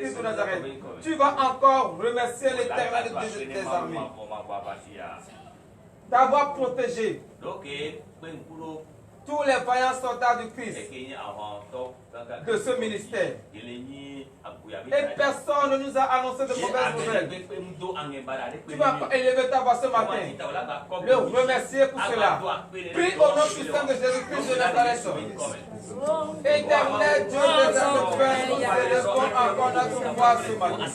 Christ de Nazareth, tu vas encore remercier l'Éternel de tes armées d'avoir protégé tous les vaillants soldats du Christ de ce ministère. Et personne ne nous a annoncé de mauvaises nouvelles. Tu vas élever ta voix ce matin, le remercier pour cela. Prie au nom puissant de Jésus-Christ de Nazareth. Éternel Dieu des armées, nous élevons encore notre voix ce matin.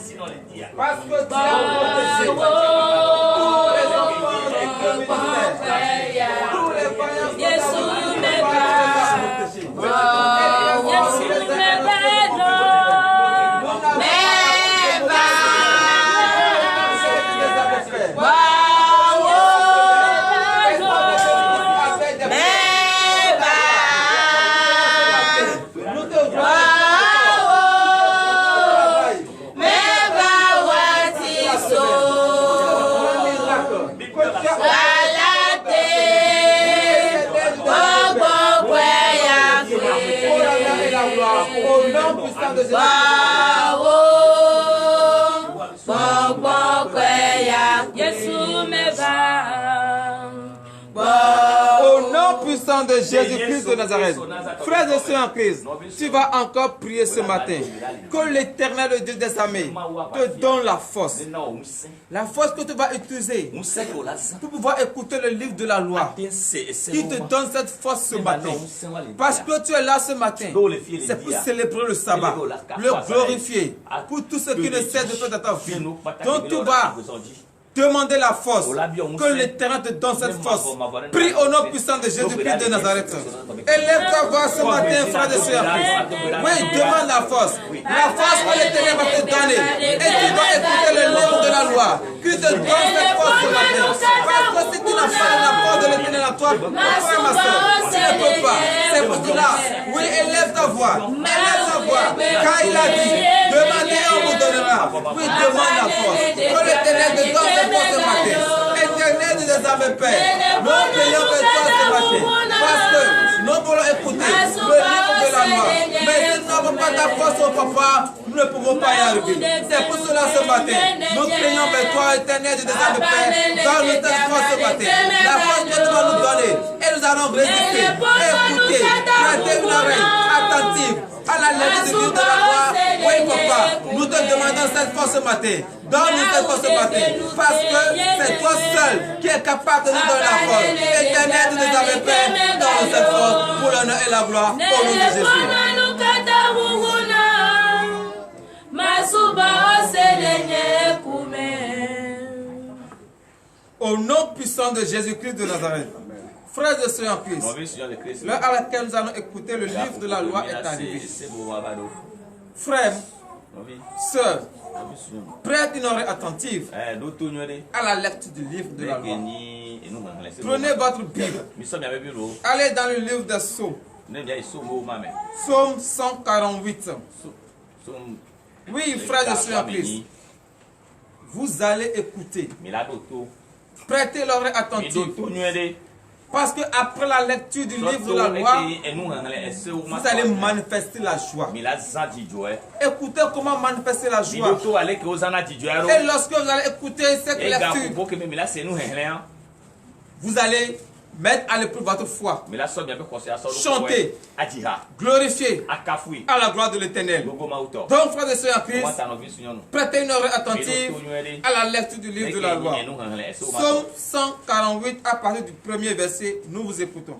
Parce que tu as protégé tous les enfants de ce ministère, tous les vaillants soldats de de Jésus-Christ de Nazareth. Frères et sœurs en Christ, tu vas encore prier ce matin. Que l'Éternel, le Dieu des armées, te donne la force. La force que tu vas utiliser pour pouvoir écouter le livre de la loi. Qui te donne cette force ce matin. Parce que tu es là ce matin. C'est pour célébrer le sabbat, le glorifier. Pour tout ce qui ne cesse de faire dans ta vie. Donc tu vas demander la force, que l'Éternel te donne cette force. Prie au nom puissant de Jésus-Christ de Nazareth. Élève ta voix ce matin, frères et sœurs. Oui, demande la force. La force que l'Éternel va te donner. Et tu dois écouter le livre de la loi, qui te donne cette force ce matin. Parce que si tu n'as pas la force de l'Éternel à toi, mon frère, ma soeur, tu ne peux pas. C'est pour cela. Oui, élève ta voix. Élève ta voix. Car il a dit, demandez et on vous donnera. Oui, demande la force. Que l'Éternel te donne cette force ce matin. Éternel de tes armées, Père, nous prions vers toi ce matin. Parce que nous voulons écouter le livre de la loi. Mais si nous n'avons pas ta force, oh papa, nous ne pouvons pas y arriver. C'est pour cela ce matin, nous prions vers toi, Éternel de tes armées, Père, donne-nous cette force ce matin. La force que tu vas nous donner. Et nous allons résister, écouter, prêter une oreille attentive à la lettre du livre de la loi. Oui, papa, nous te demandons cette force ce matin. Donne-nous cette force ce matin. Parce que c'est toi seul qui est capable de nous donner la force. Éternel, tu nous avais fait. Donne-nous cette force pour l'honneur et la gloire. Au nom de Jésus. Au nom puissant de Jésus-Christ de Nazareth. Frères et sœurs en Christ, l'heure à laquelle nous allons écouter le livre de la loi est arrivée. Frères, sœurs, prête une oreille attentive à la lecture du livre de la loi. Prenez votre Bible. Allez dans le livre des Psaumes. Psaume 148. Oui, frères et sœurs en Christ, vous allez écouter. Prêtez l'oreille attentive. Parce que après la lecture du livre de la loi, vous allez manifester la joie. Écoutez comment manifester la joie. Et lorsque vous allez écouter cette lecture, vous allez mettre à l'épreuve votre foi. Chanter, glorifier à la gloire de l'Éternel. Donc, frères et sœurs en Christ, prêtez une oreille attentive à la lecture du livre de la loi. Psaume 148, à partir du premier verset, nous vous écoutons.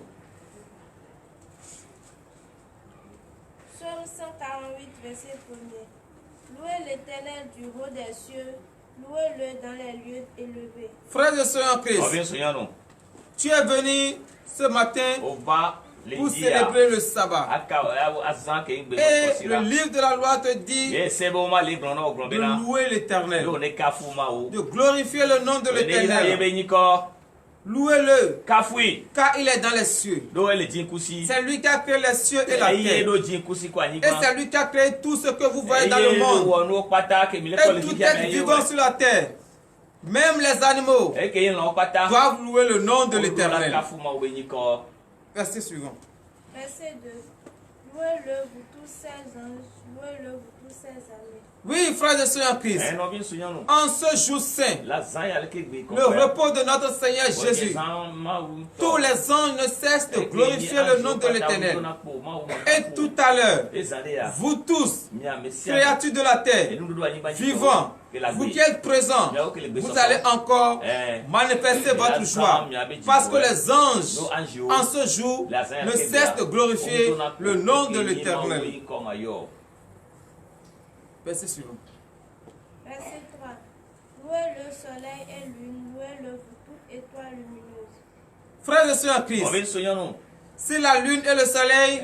Psaume 148, verset 1er. Louez l'Éternel du haut des cieux, louez-le dans les lieux élevés. Frères et sœurs en Christ, tu es venu ce matin pour célébrer le sabbat. Et le livre de la loi te dit de louer l'Éternel, de glorifier le nom de l'Éternel. Louez-le, car il est dans les cieux. C'est lui qui a créé les cieux et la terre. Et c'est lui qui a créé tout ce que vous voyez dans le monde. Et tout être vivant sur la terre. Même les animaux doivent louer le nom de l'Éternel. Verset suivant. Verset 2. Louez-le, vous tous ses anges, louez-le, vous tous ses amis. Oui, frères et sœurs en Christ, en ce jour saint, le repos de notre Seigneur Jésus, tous les anges ne cessent de glorifier le nom de l'Éternel. Et tout à l'heure, vous tous, créatures de la terre, vivants, vous qui êtes présents, vous allez encore manifester votre joie, parce que les anges, en ce jour, ne cessent de glorifier le nom de l'Éternel. Verset suivant. Verset 3. Louez le soleil et lune, louez-le vous toutes étoiles lumineuses. Frères et sœurs en Christ, si la lune et le soleil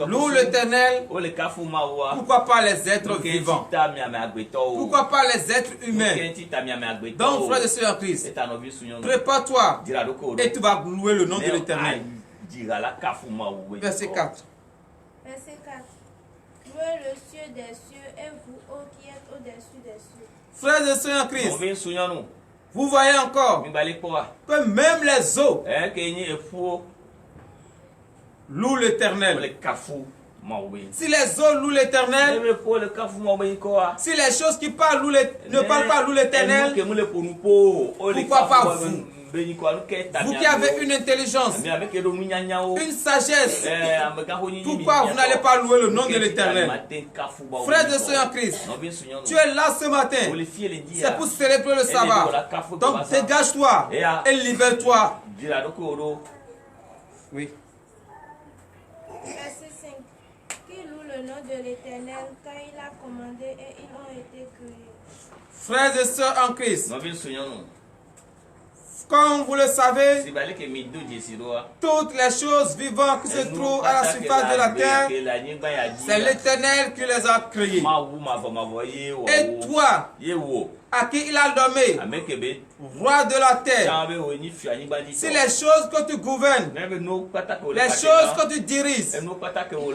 louent l'Éternel, pourquoi pas les êtres vivants? Pourquoi pas les êtres humains? Donc, frères et sœurs en Christ, prépare-toi et tu vas louer le nom de l'Éternel. Verset 4. Verset 4. Louez le ciel des cieux et vous, ô qui êtes au-dessus des cieux. Frères et sœurs en Christ, vous voyez encore que même les eaux louent l'Éternel. Si les eaux louent l'Éternel, si les choses qui parlent ne parlent pas louent l'Éternel, pourquoi pas vous? Vous qui avez une intelligence, une sagesse, pourquoi vous n'allez pas louer le nom de l'Éternel? Frères et sœurs en Christ, tu es là ce matin, c'est pour célébrer le sabbat. Donc dégage-toi et libère-toi. Oui. Verset 5. Qui loue le nom de l'Éternel car il a commandé et ils ont été créés. Frères et sœurs en Christ, comme vous le savez, toutes les choses vivantes qui se trouvent à la surface de la terre, c'est l'Éternel qui les a créées. Et toi, à qui il a nommé roi de la terre, si les choses que tu gouvernes, les choses que tu diriges,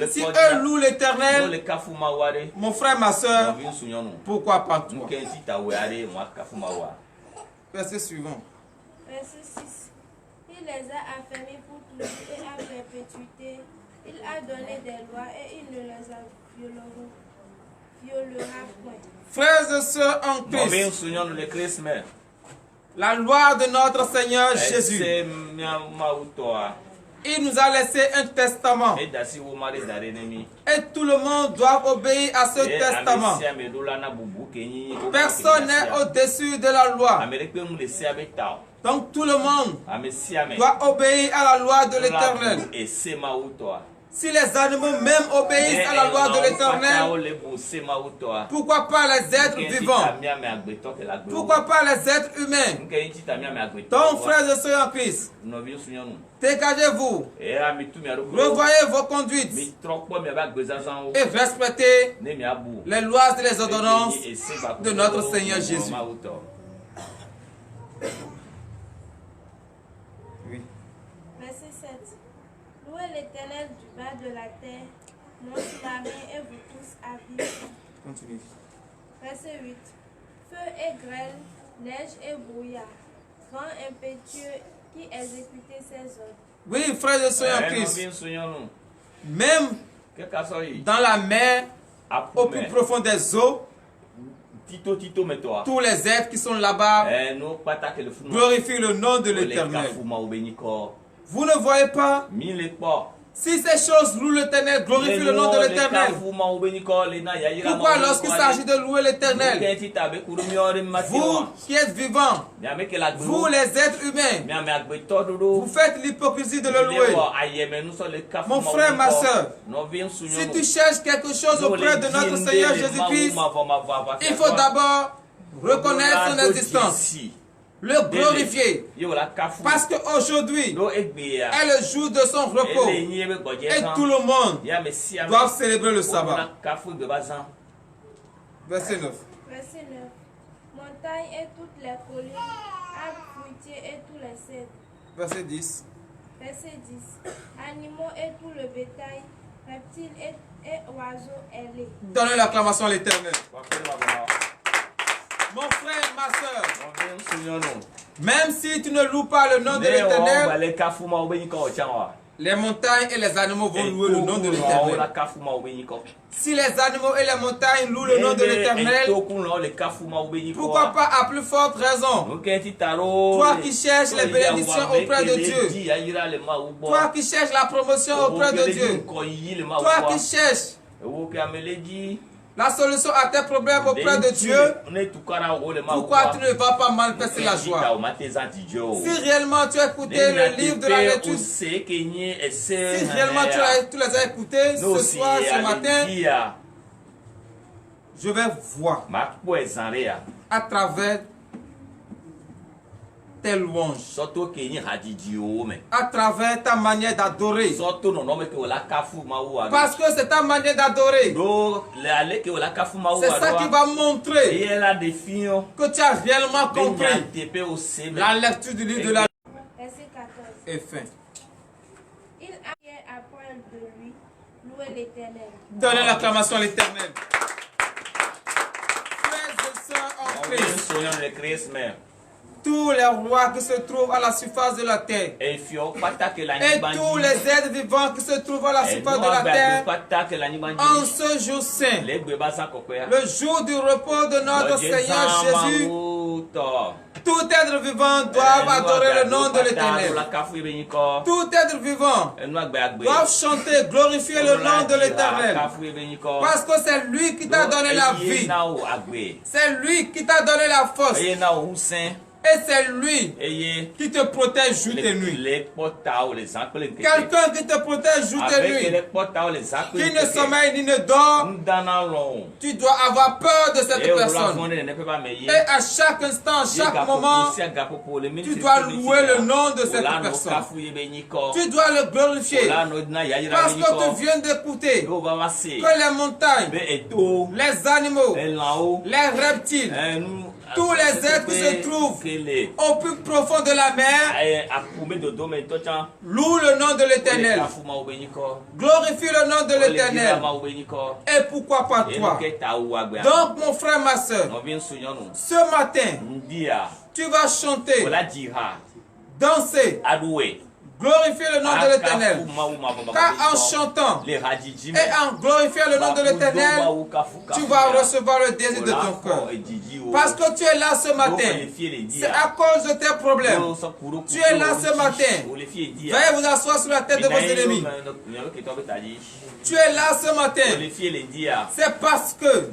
si eux louent l'Éternel, mon frère, ma soeur, pourquoi pas toi? Verset suivant. Verset 6. Il les a affermis pour toujours et à perpétuité. Il a donné des lois et il ne les violera point. Frères et sœurs en Christ, la loi de notre Seigneur Jésus, il nous a laissé un testament. Et tout le monde doit obéir à ce testament. Personne n'est au-dessus de la loi. Donc tout le monde doit obéir à la loi de l'Éternel. Si les animaux même obéissent à la loi de l'Éternel, pourquoi pas les êtres vivants? Pourquoi pas les êtres humains? Donc frères et sœurs en Christ, dégagez-vous, revoyez vos conduites et respectez les lois et les ordonnances de notre Seigneur Jésus. Verset 7. Louez l'Éternel du bas de la terre, non sur la mer et vous tous habitants. Continue. Verset 8. Feu et grêle, neige et brouillard, vent impétueux qui exécutait ses ordres. Oui, frères et sœurs en Christ, même dans la mer, au plus profond des eaux, tous les êtres qui sont là-bas glorifient le nom de l'Éternel. Vous ne voyez pas? Si ces choses louent l'Éternel, glorifient le nom de l'Éternel. Pourquoi lorsqu'il s'agit de louer l'Éternel, vous qui êtes vivants, vous les êtres humains, vous faites l'hypocrisie de le louer? Mon frère, ma soeur, si tu cherches quelque chose auprès de notre Seigneur Jésus-Christ, il faut d'abord reconnaître son existence, le glorifier, parce qu'aujourd'hui est le jour de son repos et tout le monde doit célébrer le sabbat. Verset 9. Verset 9. Montagnes et toutes les collines, arbres fruitiers et tous les cèdres. Verset 10. Verset 10. Animaux et tout le bétail, reptiles et oiseaux ailés. Donnez l'acclamation à l'Éternel. Mon frère, ma soeur, même si tu ne loues pas le nom de l'Éternel, Les montagnes et les animaux vont louer le nom de l'Éternel. Si les animaux et les montagnes louent le nom de l'Éternel, pourquoi pas à plus forte raison? Toi qui cherches les bénédictions auprès de Dieu, toi qui cherches la promotion auprès de Dieu, toi qui cherches la solution à tes problèmes auprès de Dieu, pourquoi tu ne vas pas manifester la joie? Si réellement tu as écouté le livre de la lecture, si réellement tu les as écoutés ce soir, ce matin, je vais voir à travers tes louanges, à travers ta manière d'adorer, parce que c'est ta manière d'adorer, c'est ça qui va montrer que tu as réellement compris la lecture du livre de la Verset 14. et fin. Il a apprendre de lui, louer l'Éternel. Donnez l'acclamation à l'Éternel. Frères et sœurs en Christ, tous les rois qui se trouvent à la surface de la terre et tous les êtres vivants qui se trouvent à la surface de la terre en ce jour saint, le jour du repos de notre Seigneur Jésus, tout être vivant doit adorer le nom de l'Éternel. Tout être vivant doit chanter, glorifier le nom de l'Éternel. Parce que c'est lui qui t'a donné la vie. C'est lui qui t'a donné la force. Et c'est lui qui te protège jour et nuit. Quelqu'un qui te protège jour et nuit, qui ne sommeille ni ne dort, tu dois avoir peur de cette personne. Et à chaque instant, chaque moment, tu dois louer le nom de cette personne. Tu dois le glorifier. Parce que tu viens d'écouter que les montagnes, les animaux, les reptiles, tous les êtres qui se trouvent au plus profond de la mer louent le nom de l'Éternel. Glorifie le nom de l'Éternel. Et pourquoi pas toi? Donc mon frère, ma soeur, ce matin, tu vas chanter, danser, glorifier le nom de l'Éternel. Car en chantant et en glorifiant le nom de l'Éternel, tu vas recevoir le désir de ton cœur. Parce que tu es là ce matin. C'est à cause de tes problèmes. Tu es là ce matin. Veuillez vous asseoir sur la tête de vos ennemis. Tu es là ce matin. C'est parce que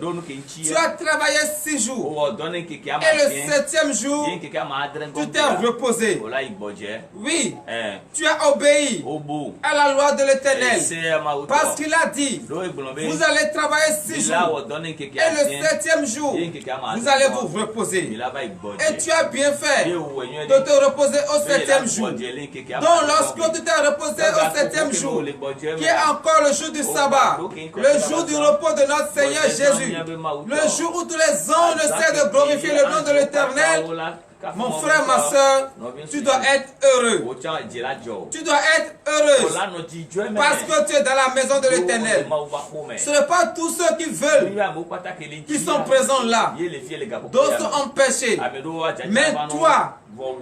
tu as travaillé 6 jours. Et le 7e jour, tu t'es reposé. Oui, tu as obéi à la loi de l'Éternel. Parce qu'il a dit, vous allez travailler 6 jours. Et le 7e jour, vous allez vous reposer. Et tu as bien fait de te reposer au 7e jour. Donc lorsque tu t'es reposé au 7e jour, qui est encore le jour du sabbat, le jour du repos de notre Seigneur Jésus, le jour où tous les anges ne cessent de glorifier le nom de l'Éternel, mon frère, ma soeur, tu dois être heureux. Tu dois être heureuse parce que tu es dans la maison de l'Éternel. Ce n'est pas tous ceux qui veulent qui sont présents là. D'autres sont empêchés. Mais toi,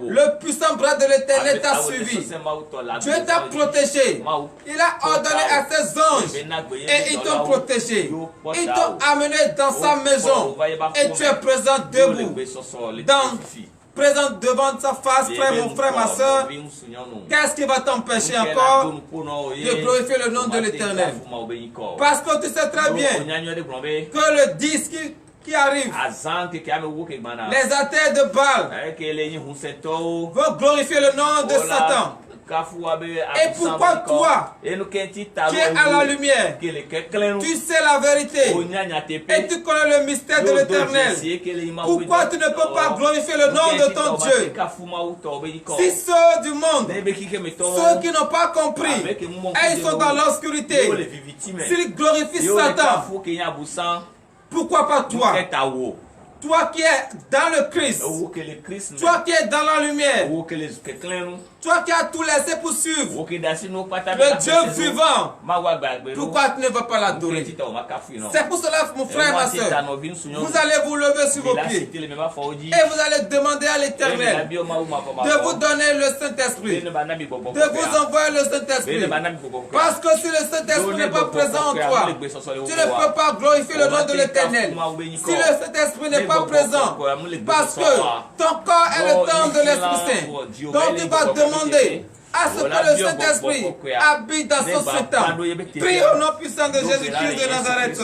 le puissant bras de l'Éternel t'a suivi. Dieu t'a protégé. Il a ordonné à ses anges et ils t'ont protégé. Ils t'ont amené dans sa maison et tu es présent debout, présent devant sa face, frère, mon frère, ma soeur. Qu'est-ce qui va t'empêcher encore de glorifier le nom de l'Éternel? Parce que tu sais très bien que le disque qui arrive, les athées de Baal vont glorifier le nom de Satan. Et pourquoi toi, qui es à la lumière, tu sais la vérité et tu connais le mystère de l'Éternel, pourquoi tu ne peux pas glorifier le nom de ton Dieu? Si ceux du monde, ceux qui n'ont pas compris, et ils sont dans l'obscurité, s'ils glorifient Satan, pourquoi pas toi? Toi qui es dans le Christ. Toi qui es dans la lumière. Toi qui as tout laissé pour suivre le Dieu vivant. Pourquoi tu ne vas pas l'adorer? C'est pour cela, mon frère et ma soeur, vous allez vous lever sur vos pieds et vous allez demander à l'Éternel de vous donner le Saint-Esprit, de vous envoyer le Saint-Esprit. Parce que si le Saint-Esprit n'est pas présent en toi, tu ne peux pas glorifier le nom de l'Éternel. Si le Saint-Esprit n'est pas présent, parce que ton corps est le temple de l'Esprit Saint, donc tu vas demander à ce que le Saint-Esprit habite dans son Saint-Temple. Prie au nom puissant de Jésus-Christ de Nazareth.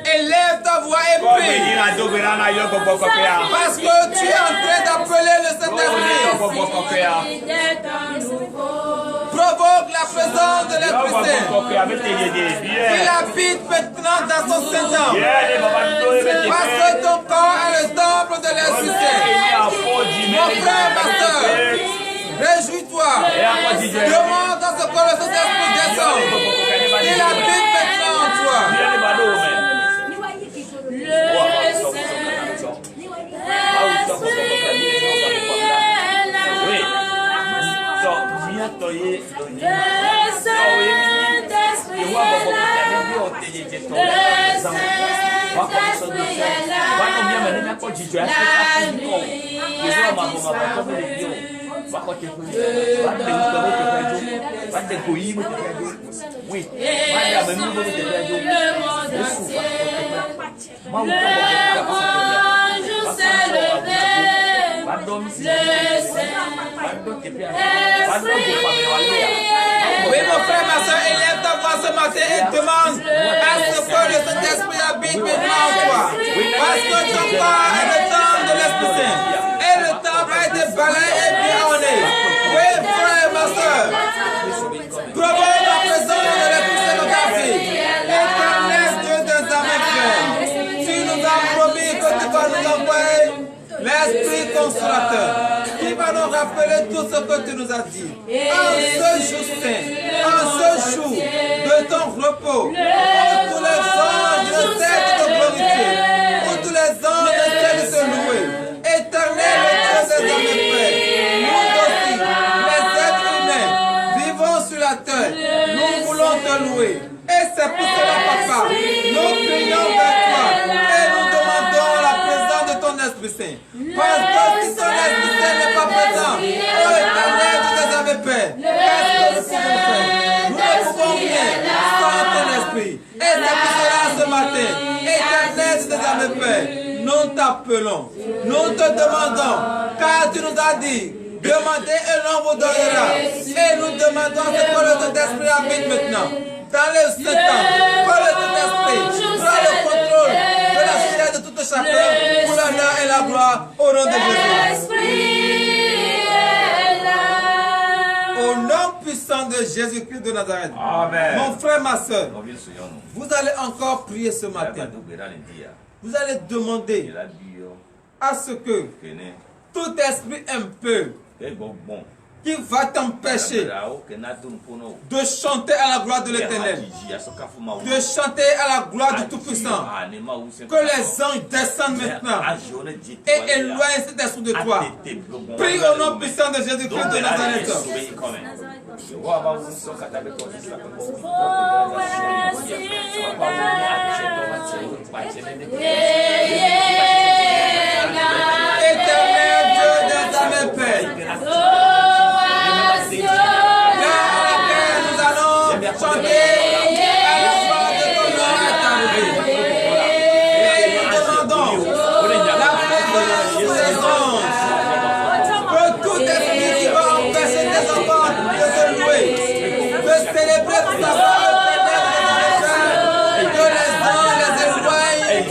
Élève ta voix et prie. Parce que tu es en train d'appeler le Saint-Esprit. Provoque la présence de l'Esprit Saint. Il habite maintenant dans son Saint-Temple. Parce que ton corps est le temple de l'Esprit Saint. Mon frère, ma soeur, réjouis-toi. Demande à ce que le Saint-Esprit descende. Il habite maintenant en toi. Oui, mon frère, ma soeur, élève ta voix ce matin et demande à ce que le Saint-Esprit habite maintenant en toi. Parce que ton corps est le temple de l'Esprit Saint. Et le temple a été balayé et bien orné. Oui, frère, ma soeur, provoque la présence de l'Esprit Saint dans ta vie. Éternel Dieu des âmes, frère, tu nous as promis que tu vas nous envoyer l'Esprit consolateur qui va nous rappeler tout ce que tu nous as dit. En ce jour saint, en ce jour de ton repos, où tous les anges ne cessent de te glorifier, où tous les anges ne cessent de te louer. Éternel, le Dieu des hommes et frères, nous aussi, les êtres humains, vivons sur la terre, nous voulons te louer. Et c'est pour cela, papa, nous prions vers toi et nous demandons la présence de ton Esprit Saint. Parce que si ton Esprit Saint n'est pas présent, oh Éternel, tu les avais peur. Qu'est-ce que nous pouvons faire? Nous ne pouvons rien sans ton Esprit. Et c'est pour cela ce matin, Éternel, tu les avais peur. Nous t'appelons, nous te demandons, car tu nous as dit, demandez et l'on vous donnera. Et nous demandons que le Saint-Esprit habite maintenant. Dans le Saint-Temple, que le Saint-Esprit prend le contrôle de la chair de tout chacun pour l'honneur et la gloire au nom de Jésus. Au nom puissant de Jésus-Christ de Nazareth. Amen. Mon frère, ma soeur, vous allez encore prier ce matin. Vous allez demander à ce que tout esprit impur qui va t'empêcher de chanter à la gloire de l'Éternel, de chanter à la gloire du Tout-Puissant, que les anges descendent maintenant et éloignent cet esprit de toi. Prie au nom puissant de Jésus-Christ de Nazareth. Éternel Dieu des âmes et Père, chanter à la gloire de ton nom est arrivé. Et nous demandons la présence des anges, que tout esprit qui va empêcher tes enfants de te louer, de célébrer ta parole, que les anges les éloignent,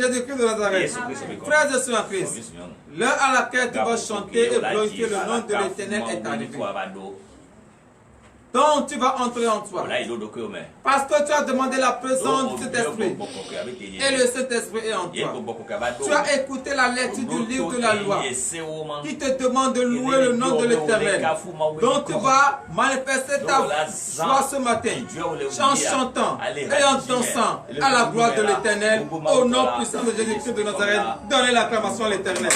Jésus-Christ de Nazareth. Frères et sœurs en Christ, l'heure à laquelle tu vas chanter et glorifier le nom de l'Éternel est arrivée. Donc tu vas entrer en toi. Parce que tu as demandé la présence du Saint-Esprit. Et le Saint-Esprit est en toi. Tu as écouté la lecture du livre de la loi qui te demande de louer le nom de l'Éternel. Donc tu vas manifester ta joie ce matin en chantant et en dansant à la gloire de l'Éternel au nom puissant de Jésus-Christ de Nazareth. Donnez l'acclamation à l'Éternel.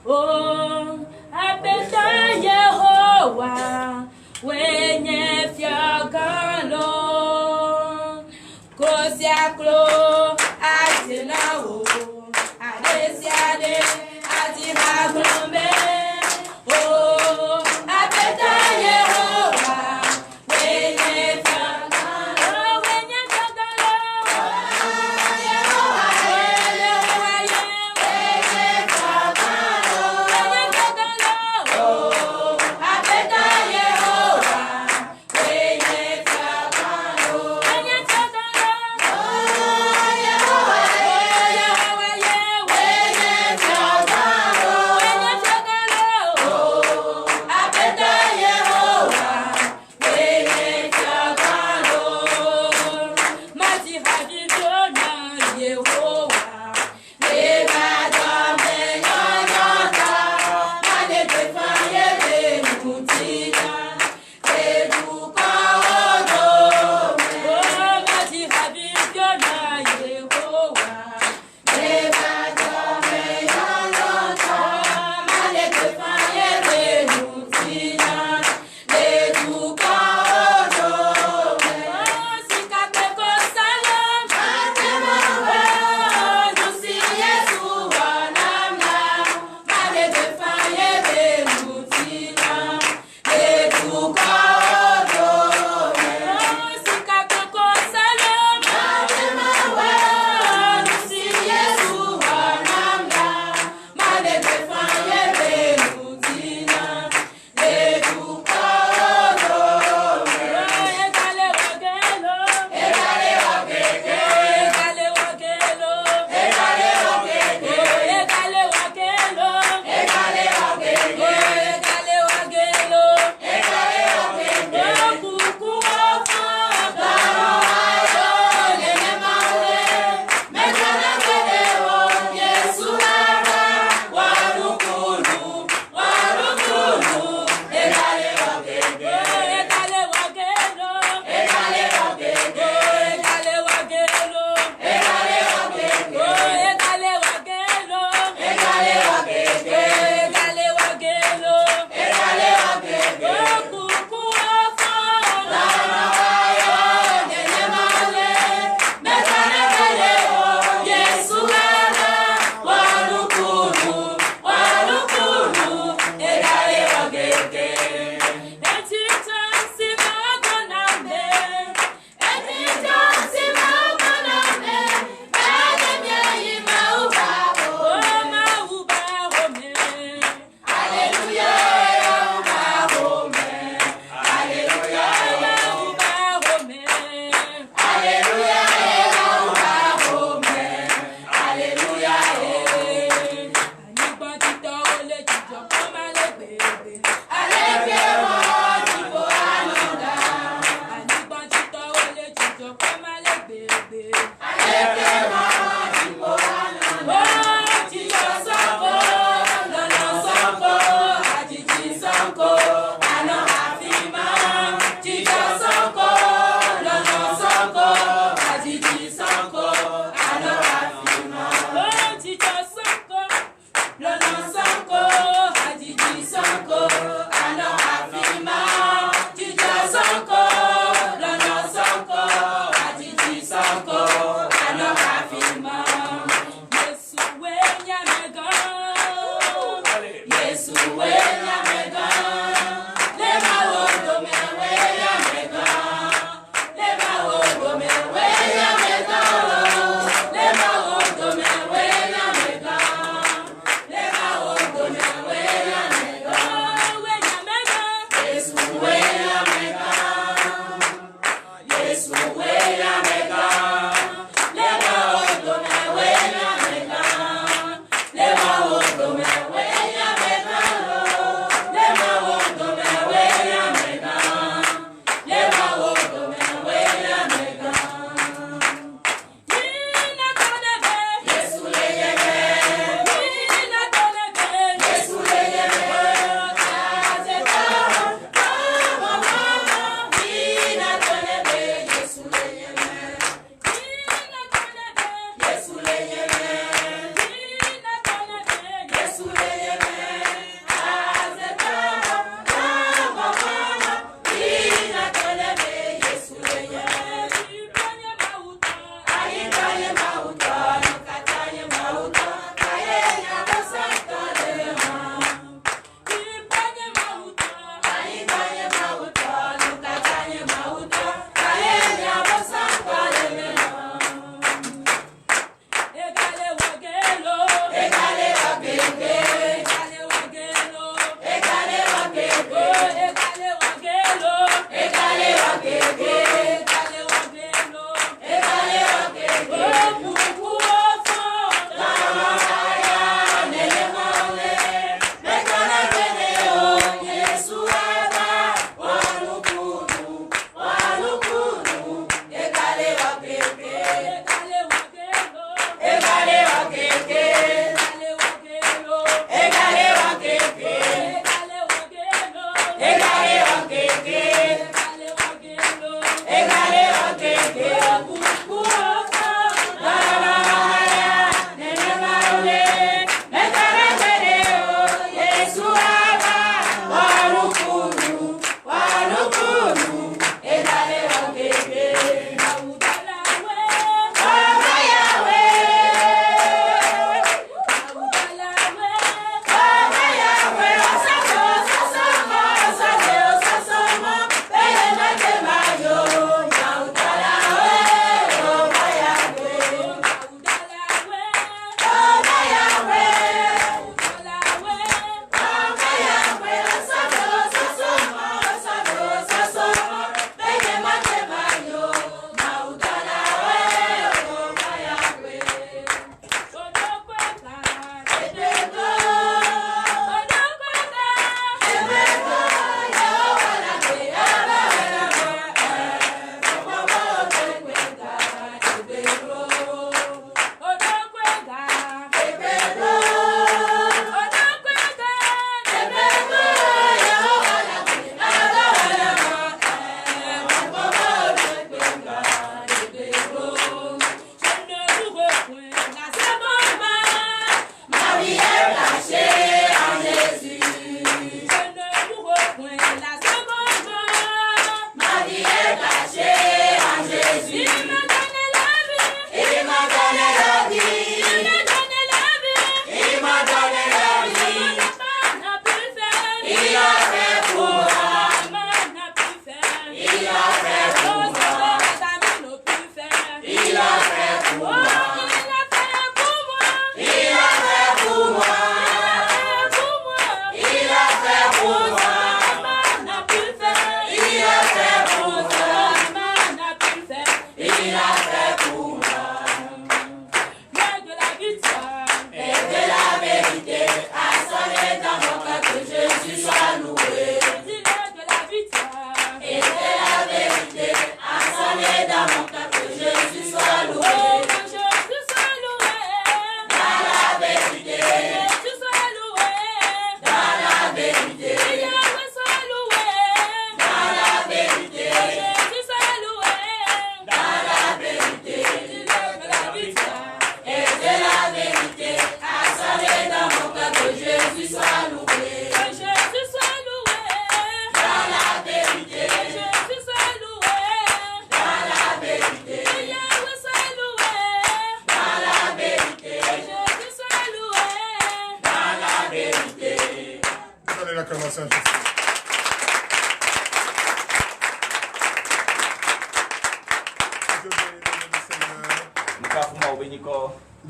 Oh, apeta Yehovah, wenye fiagalo, kosiaklo, atinao, adesiade, atiraglombe. Oh, apeta Yehovah, wenye fiagalo, wenye fiagalo.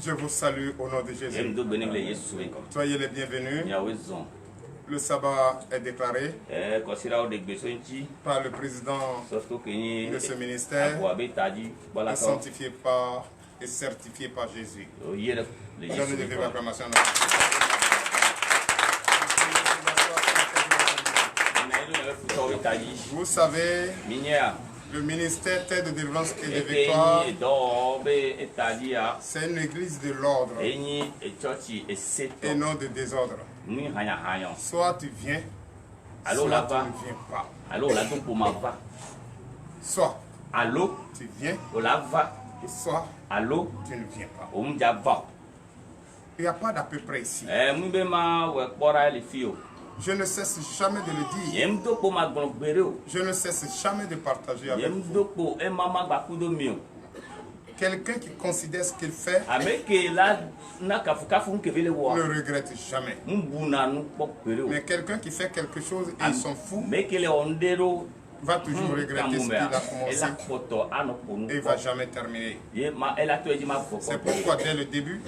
Je vous salue au nom de Jésus. Soyez les bienvenus. Le sabbat est déclaré par le président de ce ministère et sanctifié par et certifié par Jésus. Donnez des acclamations. Vous savez, le ministère Terre de délivrance et de victoire, c'est une église de l'ordre et non de désordre. Soit tu viens, soit tu ne viens pas. Soit tu viens, soit tu ne viens pas. Il n'y a pas d'à peu près ici. Je ne cesse jamais de le dire. Je ne cesse jamais de partager avec vous. Quelqu'un qui considère ce qu'il fait ne regrette jamais. Mais quelqu'un qui fait quelque chose et il s'en fout va toujours regretter ce qu'il a commencé et il ne va jamais terminer. C'est pourquoi dès le début,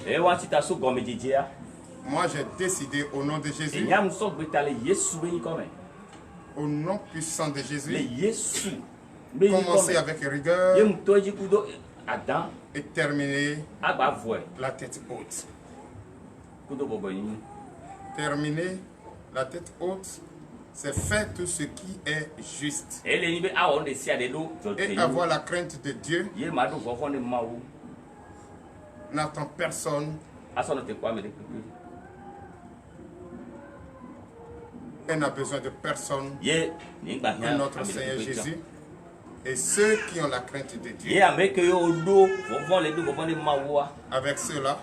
moi j'ai décidé au nom de Jésus, au nom puissant de Jésus, commencer avec rigueur et terminer la tête haute. Terminer la tête haute, c'est faire tout ce qui est juste. Et avoir la crainte de Dieu. N'attend personne. Elle n'a besoin de personne que notre Seigneur Jésus. Et ceux qui ont la crainte de Dieu, avec ceux-là,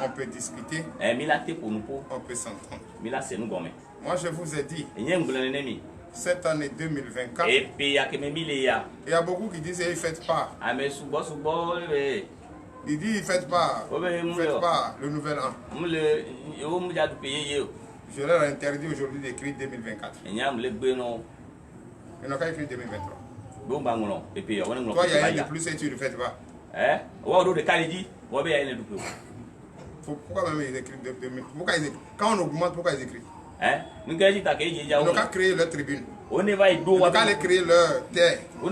on peut discuter, on peut s'entendre. Moi je vous ai dit, cette année 2024, il y a beaucoup qui disent, ils ne fêtent pas. Il dit, ils ne fêtent pas le nouvel an. Je leur ai interdit aujourd'hui d'écrire 2024. Ils n'ont qu'à écrire 2023. Toi, il y a un de plus et tu ne fêtes pas. Pourquoi même ils écrivent 2023? Quand on augmente, pourquoi ils écrivent? Ils n'ont qu'à créer leur tribune. Ils n'ont qu'à aller créer leur terre. Où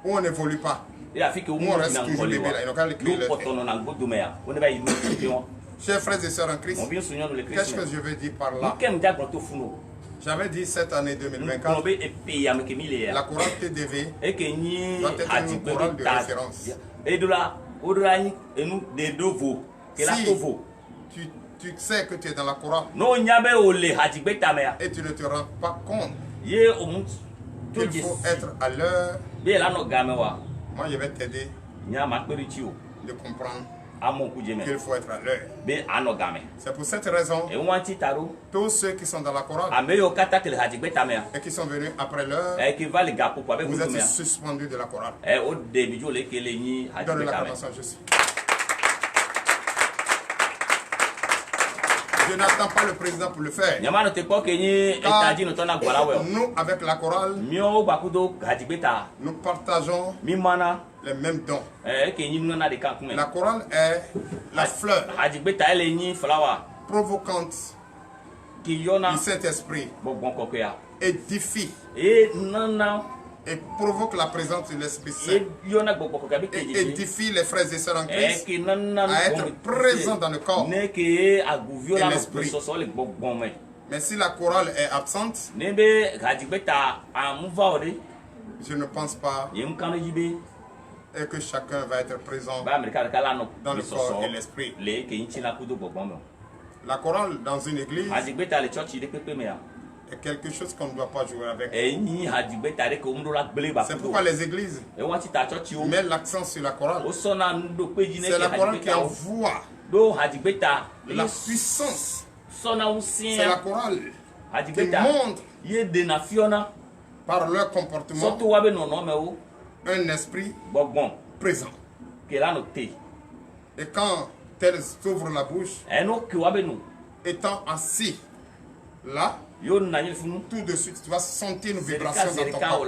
on n'évolue pas. Où on reste toujours bébé là. Ils n'ont qu'à aller créer leur terre. Chers frères et sœurs en Christ, qu'est-ce que je veux dire par là? J'avais dit cette année 2024, la chorale TDV doit être une chorale de référence. Si tu sais que tu es dans la chorale et tu ne te rends pas compte qu'il faut être à l'heure, moi je vais t'aider de comprendre qu'il faut être à l'heure. C'est pour cette raison, tous ceux qui sont dans la chorale et qui sont venus après l'heure, vous êtes suspendus de la chorale. Donne l'acclamation, je suis. Je n'attends pas le président pour le faire. Car nous, avec la chorale, nous partageons les mêmes dons. La chorale est la fleur provocante du Saint-Esprit, édifie et provoque la présence de l'Esprit Saint et édifie les frères et sœurs en Christ à être présents dans le corps et l'Esprit. Mais si la chorale est absente, je ne pense pas et que chacun va être présent dans le corps et l'esprit. La chorale dans une église est quelque chose qu'on ne doit pas jouer avec. C'est pourquoi les églises mettent l'accent sur la chorale. C'est la chorale qui envoie la puissance. C'est la chorale qui montre par leur comportement un esprit présent. Et quand elles ouvrent la bouche, étant assis là, tout de suite tu vas sentir une vibration dans ton corps.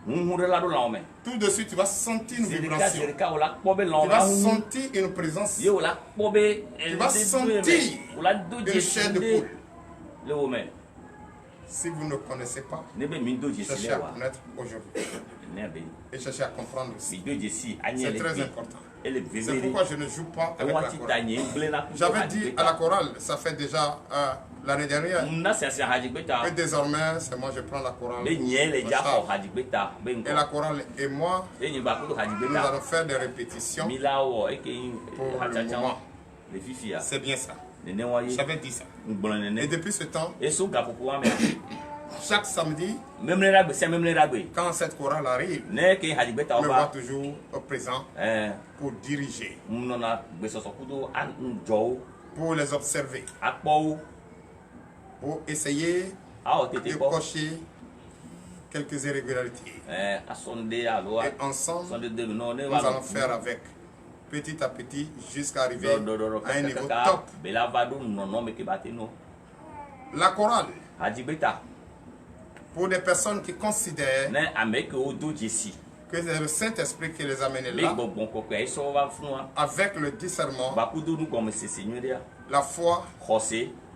Tout de suite, tu vas sentir une vibration. Tu vas sentir une présence. Tu vas sentir une chair de poule. Si vous ne connaissez pas, cherchez à connaître aujourd'hui. Et cherchez à comprendre aussi. C'est très important. C'est pourquoi je ne joue pas avec la chorale. J'avais dit à la chorale, ça fait déjà l'année dernière. Et désormais, c'est moi je prends la chorale. Et la chorale et moi, nous allons faire des répétitions pour le moment. C'est bien ça. J'avais dit ça. Et depuis ce temps, chaque samedi, quand cette chorale arrive, je me vois toujours au présent pour diriger, pour les observer, pour essayer de cocher quelques irrégularités. Et ensemble, nous allons faire avec, petit à petit, jusqu'à arriver à un niveau top. La chorale, pour des personnes qui considèrent que c'est le Saint-Esprit qui les a amenés là, avec le discernement, la foi,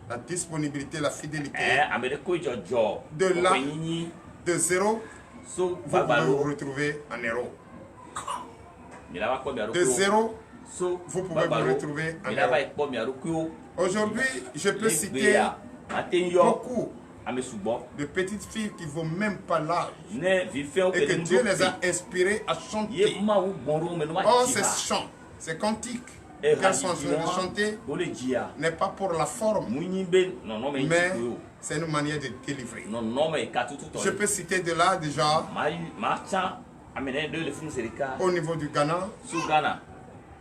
la disponibilité, la fidélité, de là, de zéro, vous pouvez vous retrouver en héros. De zéro, vous pouvez vous retrouver en héros. Aujourd'hui, je peux citer beaucoup de petites filles qui ne vont même pas l'âge et que Dieu les a inspirées à chanter. Oh, ces chants, ces cantiques qu'elles sont en train de chanter n'est pas pour la forme, mais c'est une manière de délivrer. Je peux citer de là déjà au niveau du Ghana.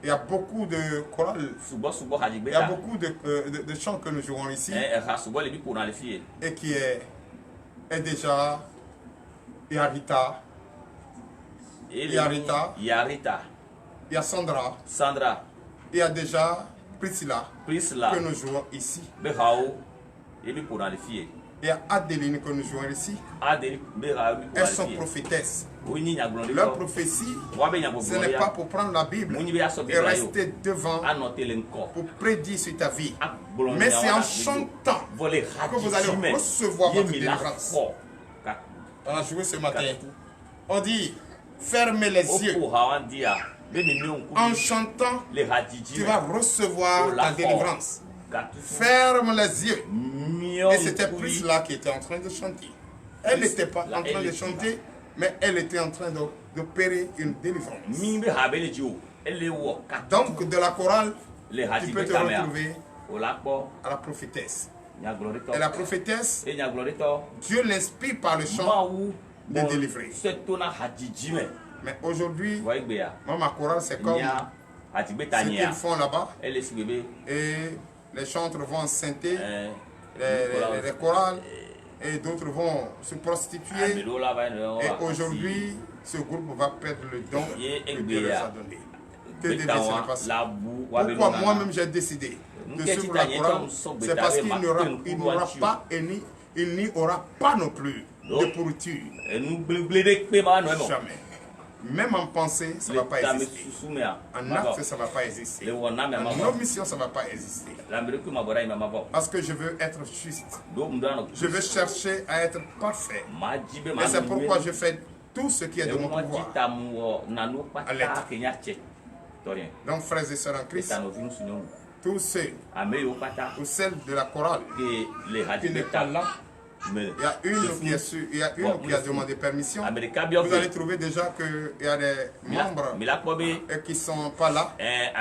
Il y a beaucoup de chorales, il y a beaucoup de chants que nous jouons ici et qui est déjà Yarita, il y a Sandra, il y a déjà Priscilla que nous jouons ici. Il y a Adeline que nous jouons ici. Elles sont prophétesses. Leur prophétie, ce n'est pas pour prendre la Bible et rester devant pour prédire sur ta vie. Mais c'est en chantant que vous allez recevoir votre délivrance. On a joué ce matin. On dit, fermez les yeux. En chantant, tu vas recevoir ta délivrance. Ferme les yeux. Et c'était Priscilla qui était en train de chanter. Elle n'était pas en train de chanter, mais elle était en train d'opérer une délivrance. Donc de la chorale, tu peux te retrouver à la prophétesse. Et la prophétesse, Dieu l'inspire par le chant de délivrer. Mais aujourd'hui, moi, ma chorale, c'est comme ce qu'ils font là-bas. Et les chantres vont en synthé, les chorales, et d'autres vont se prostituer. Et aujourd'hui, ce groupe va perdre le don que Dieu les a donné. Que devait-il passer? Pourquoi moi-même j'ai décidé de suivre la chorale? C'est parce qu'il n'y aura pas et il n'y aura pas non plus de pourriture. Jamais. Même en pensée, ça ne va pas exister. En acte, ça ne va pas exister. En omission, ça ne va pas exister. Parce que je veux être juste. Je veux chercher à être parfait. Et c'est pourquoi je fais tout ce qui est de mon pouvoir à l'être. Donc, frères et sœurs en Christ, tous ceux ou celles de la chorale qui n'est pas là, il y a une qui a demandé permission. Vous allez trouver déjà qu'il y a des membres qui ne sont pas là.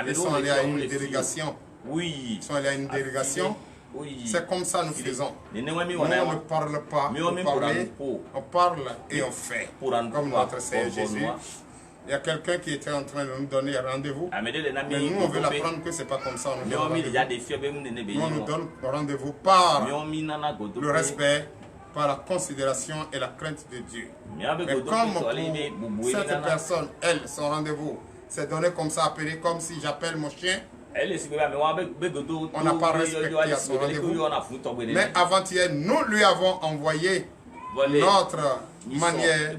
Ils sont allés à une délégation. Ils sont allés à une délégation. C'est comme ça nous faisons. Nous ne parle pas pour parler, on parle et on fait. Comme notre Seigneur Jésus. Il y a quelqu'un qui était en train de nous donner un rendez-vous. Mais nous, on veut l'apprendre que ce n'est pas comme ça. Nous nous donne rendez-vous par le respect, par la considération et la crainte de Dieu. Mais comme pour cette personne, elle, son rendez-vous, c'est donné comme ça, appelé comme si j'appelle mon chien. On n'a pas respecté à son rendez-vous. Mais avant-hier, nous lui avons envoyé notre manière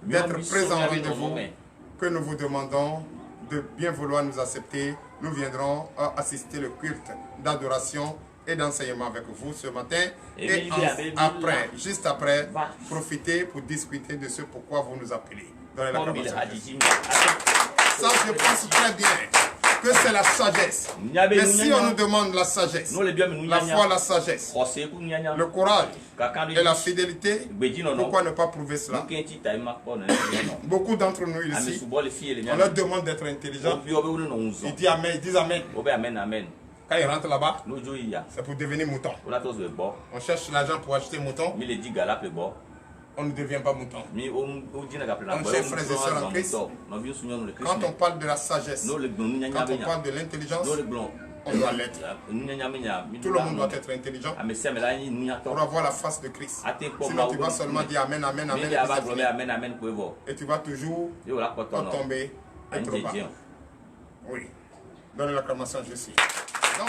d'être présent au rendez-vous que nous vous demandons de bien vouloir nous accepter. Nous viendrons assister le culte d'adoration et d'enseignement avec vous ce matin. Et après, juste après, profitez pour discuter de ce pourquoi vous nous appelez. Dans la ça, je pense très bien que c'est la sagesse. Mais si on nous demande la sagesse, la foi, la sagesse, le courage et la fidélité, pourquoi ne pas prouver cela? Beaucoup d'entre nous ici, on leur demande d'être intelligents. Ils disent Amen, ils disent Amen. Quand ils rentrent là-bas, c'est pour devenir mouton. On cherche l'argent pour acheter mouton. On ne devient pas mouton. Donc, chers frères et sœurs en Christ, quand on parle de la sagesse, quand on parle de l'intelligence, on doit l'être. Tout le monde doit être intelligent pour avoir la face de Christ. Sinon, tu vas seulement dire Amen, Amen, Amen. Et tu vas toujours tomber et trop bas. Oui. Donnez l'acclamation, je suis. Donc,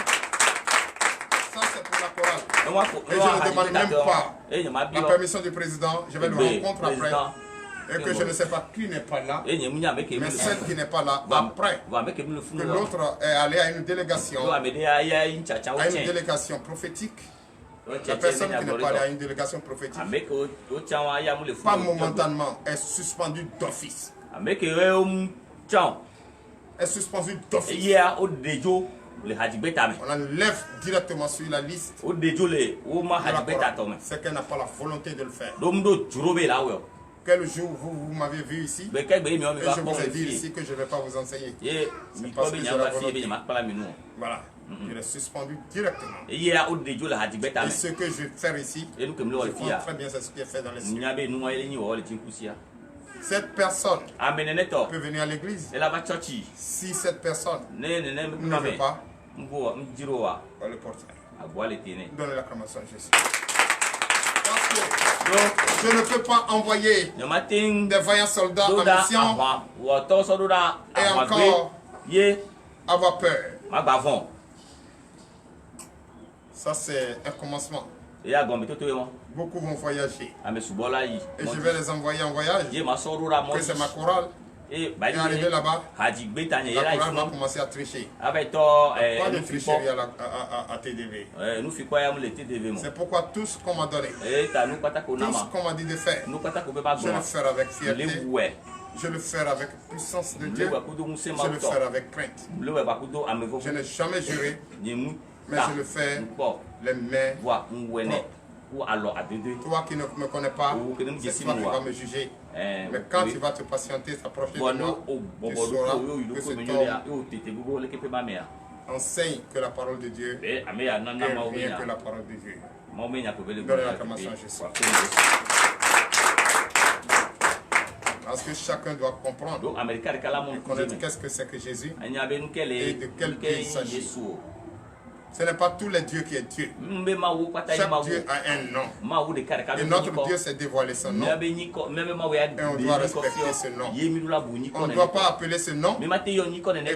ça c'est pour la chorale. Et je ne demande même pas la permission du président. Je vais le rencontrer après. Et que je ne sais pas qui n'est pas là. Mais celle qui n'est pas là, après que l'autre est allé à une délégation. À une délégation prophétique. La personne qui n'est pas allée à une délégation prophétique, pas momentanément, est suspendue d'office. Est suspendue d'office. On l'enlève directement sur la liste. C'est qu'elle n'a pas la volonté de le faire. Quel jour vous m'avez vu ici et je vous ai dit ici que je ne vais pas vous enseigner. C'est parce que j'ai la volonté. Voilà. Il est suspendu directement. Et ce que je vais faire ici, je comprends très bien ce qui est fait dans les cieux. Cette personne peut venir à l'église. Si cette personne ne veut pas, on le porterait. Donnez l'acclamation à Jésus. Parce que je ne peux pas envoyer des vaillants soldats en mission et encore avoir peur. Ça, c'est un commencement. Beaucoup vont voyager. Et je vais les envoyer en voyage. Que c'est ma chorale. Et arrivé là-bas, la chorale va commencer à tricher. Pas de tricherie à TDV. C'est pourquoi tout ce qu'on m'a donné, tout ce qu'on m'a dit de faire, je le ferai avec fierté. Je le ferai avec puissance de Dieu. Je le ferai avec crainte. Je n'ai jamais juré, mais je le fais les mains propres. Toi qui ne me connais pas, c'est toi qui vas me juger. Mais quand tu vas te patienter, s'approcher de moi, tu sauras que cet homme enseigne que la parole de Dieu et rien que la parole de Dieu. Donnez l'acclamation à Jésus. Parce que chacun doit comprendre et connaître qu'est-ce que c'est que Jésus et de quel Dieu il s'agit. Ce n'est pas tous les dieux qui est Dieu. Chaque Dieu a un nom. Et notre Dieu s'est dévoilé son nom. Et on doit respecter ce nom. On ne doit pas appeler ce nom et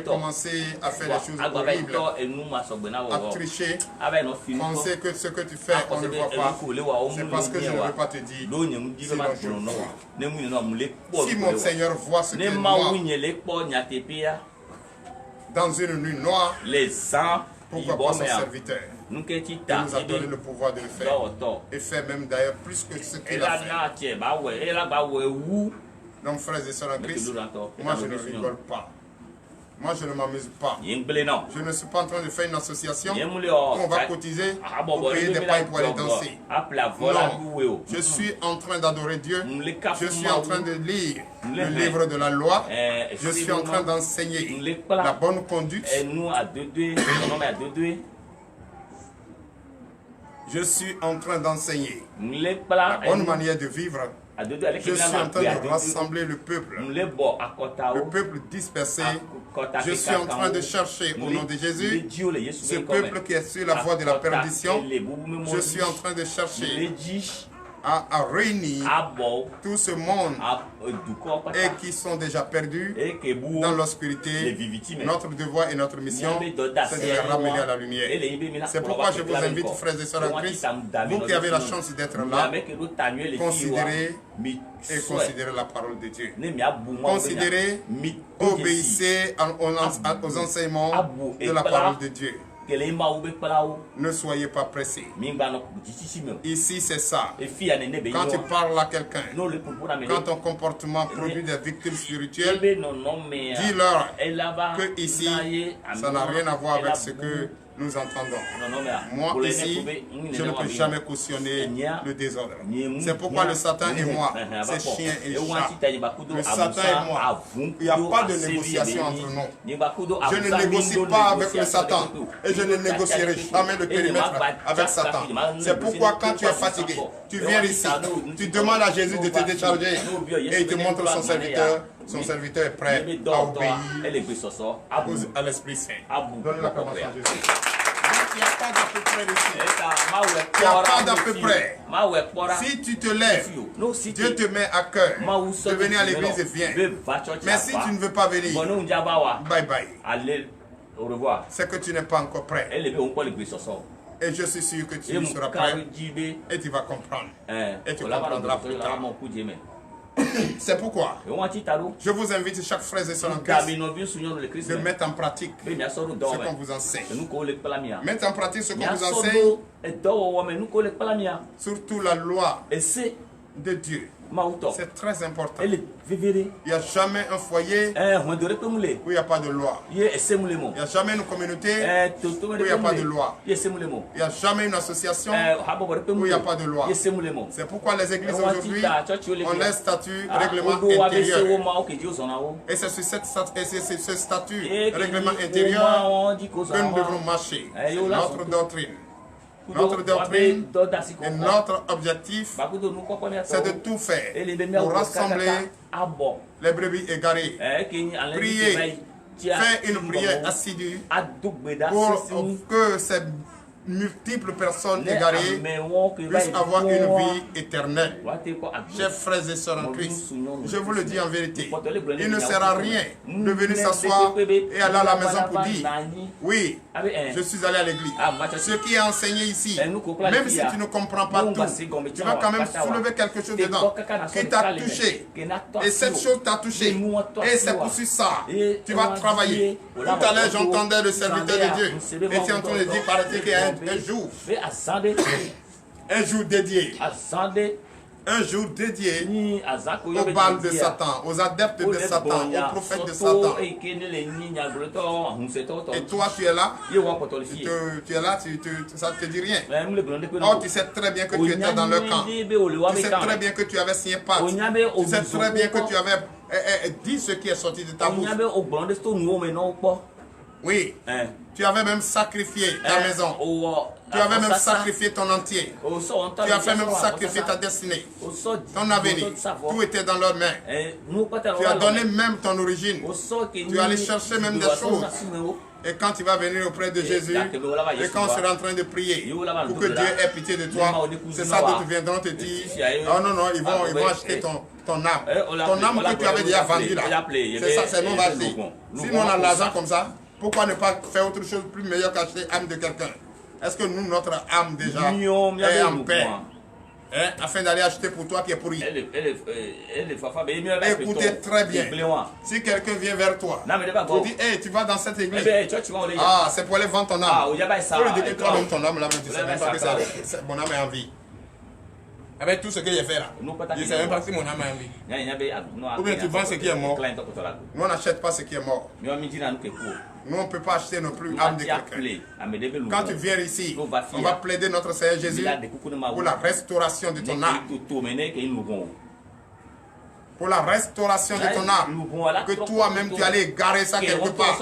commencer à faire des choses horribles, à tricher, penser que ce que tu fais, on ne voit pas. C'est parce que je ne veux pas te dire. Sinon je le vois. Si mon Seigneur voit ce qui est noir dans une nuit noire, pourquoi pas son serviteur? Il nous a donné le pouvoir de le faire. Et faire même d'ailleurs plus que ce qu'il a fait. Donc frères et sœurs en Christ, moi je ne rigole pas. Moi je ne m'amuse pas. Je ne suis pas en train de faire une association où on va cotiser pour payer des pailles pour aller danser. Non. Je suis en train d'adorer Dieu. Je suis en train de lire le livre de la loi. Je suis en train d'enseigner la bonne conduite. Je suis en train d'enseigner la bonne manière de vivre. Je suis en train de rassembler le peuple dispersé. Je suis en train de chercher au nom de Jésus ce peuple qui est sur la voie de la perdition. Je suis en train de chercher a réuni tout ce monde et qui sont déjà perdus dans l'obscurité. Notre devoir et notre mission, c'est de les ramener à la lumière. C'est pourquoi je vous invite, frères et sœurs en Christ, vous qui avez la chance d'être là, considérez la parole de Dieu. Considérez, obéissez aux enseignements de la parole de Dieu. Ne soyez pas pressés. Ici, c'est ça. Quand tu parles à quelqu'un, quand ton comportement produit des victimes spirituelles, dis-leur que ici, ça n'a rien à voir avec ce que nous entendons. Moi, ici, je ne peux jamais cautionner le désordre. C'est pourquoi le Satan et moi, c'est chien et chat. Le Satan et moi, il n'y a pas de négociation entre nous. Je ne négocie pas avec le Satan et je ne négocierai jamais le périmètre avec Satan. C'est pourquoi quand tu es fatigué, tu viens ici, tu demandes à Jésus de te décharger et il te montre son serviteur. Son serviteur est prêt à obéir à l'Esprit Saint. Donne l'acclamation à Jésus. Il n'y a pas d'à peu près ici. Il n'y a pas d'à peu près. Si tu te lèves, Dieu te met à cœur de venir à l'église et viens. Mais si tu ne veux pas venir, bye bye. Allez, au revoir. C'est que tu n'es pas encore prêt. Et je suis sûr que tu seras prêt et tu vas comprendre. Et tu comprendras plus tard. C'est pourquoi je vous invite chaque frère et sœur en Christ de mettre en pratique ce qu'on vous enseigne. Mettre en pratique ce qu'on vous enseigne, surtout la loi de Dieu. C'est très important. Il n'y a jamais un foyer où il n'y a pas de loi. Il n'y a jamais une communauté où il n'y a pas de loi. Il n'y a jamais une association où il n'y a pas de loi. C'est pourquoi les églises aujourd'hui ont leur statut règlement intérieur. Et c'est sur ce statut règlement intérieur que nous devons marcher. Notre doctrine. Notre doctrine et notre objectif, c'est de tout faire pour rassembler les brebis égarées. Prier, faire une prière assidue pour que ces multiples personnes égarées puissent avoir une vie éternelle. Chers frères et sœurs en Christ, je vous le dis en vérité, il ne sert à rien de venir s'asseoir et aller à la maison pour dire oui, je suis allé à l'église. Ce qui est enseigné ici, même si tu ne comprends pas tout, tu vas quand même soulever quelque chose dedans qui t'a touché. Et cette chose t'a touché. Et c'est pour ça tu vas travailler. Tout à l'heure, j'entendais le serviteur de Dieu. Et tu es en train de dire, paraît-il qu'il y a un jour dédié. Un jour dédié au bal de Satan, aux adeptes de Satan, aux prophètes de Satan. Et toi, tu es là, ça ne te dit rien. Oh, tu sais très bien que tu étais dans le camp. Tu sais très bien que tu avais signé pacte. Tu sais très bien que tu avais dit ce qui est sorti de ta bouche. Oui, tu avais même sacrifié ta maison. Tu avais même sacrifié ton entier. Tu avais même sacrifié ta destinée. Ton avenir. Tout était dans leurs mains. Tu as donné même ton origine. Tu allais chercher même des choses. Et quand tu vas venir auprès de Jésus, et quand on sera en train de prier pour que Dieu ait pitié de toi, c'est ça d'autres viendront te dire, oh non, non, ils vont acheter ton âme. Ton âme que tu avais déjà vendue là. C'est ça, c'est nous acheter. Si nous on a l'argent comme ça, pourquoi ne pas faire autre chose plus meilleur qu'acheter l'âme de quelqu'un? Est-ce que nous, notre âme déjà est en paix? Afin d'aller acheter pour toi qui est pourri. Écoutez très bien. Si quelqu'un vient vers toi, tu dis, hey, tu vas dans cette église. Ah, c'est pour aller vendre ton âme. Tu lui dis que toi-même ton âme, là, tu ne sais même pas que mon âme est en vie. Avec tout ce que j'ai fait là, je ne sais même pas si mon âme est en vie. Ou bien tu vends ce qui est mort. Nous, on n'achète pas ce qui est mort. Nous, on ne peut pas acheter non plus l'âme de quelqu'un. Quand tu viens ici, on va plaider notre Seigneur Jésus pour la restauration de ton âme. Pour la restauration de ton âme. Que toi-même, tu allais égarer ça quelque part.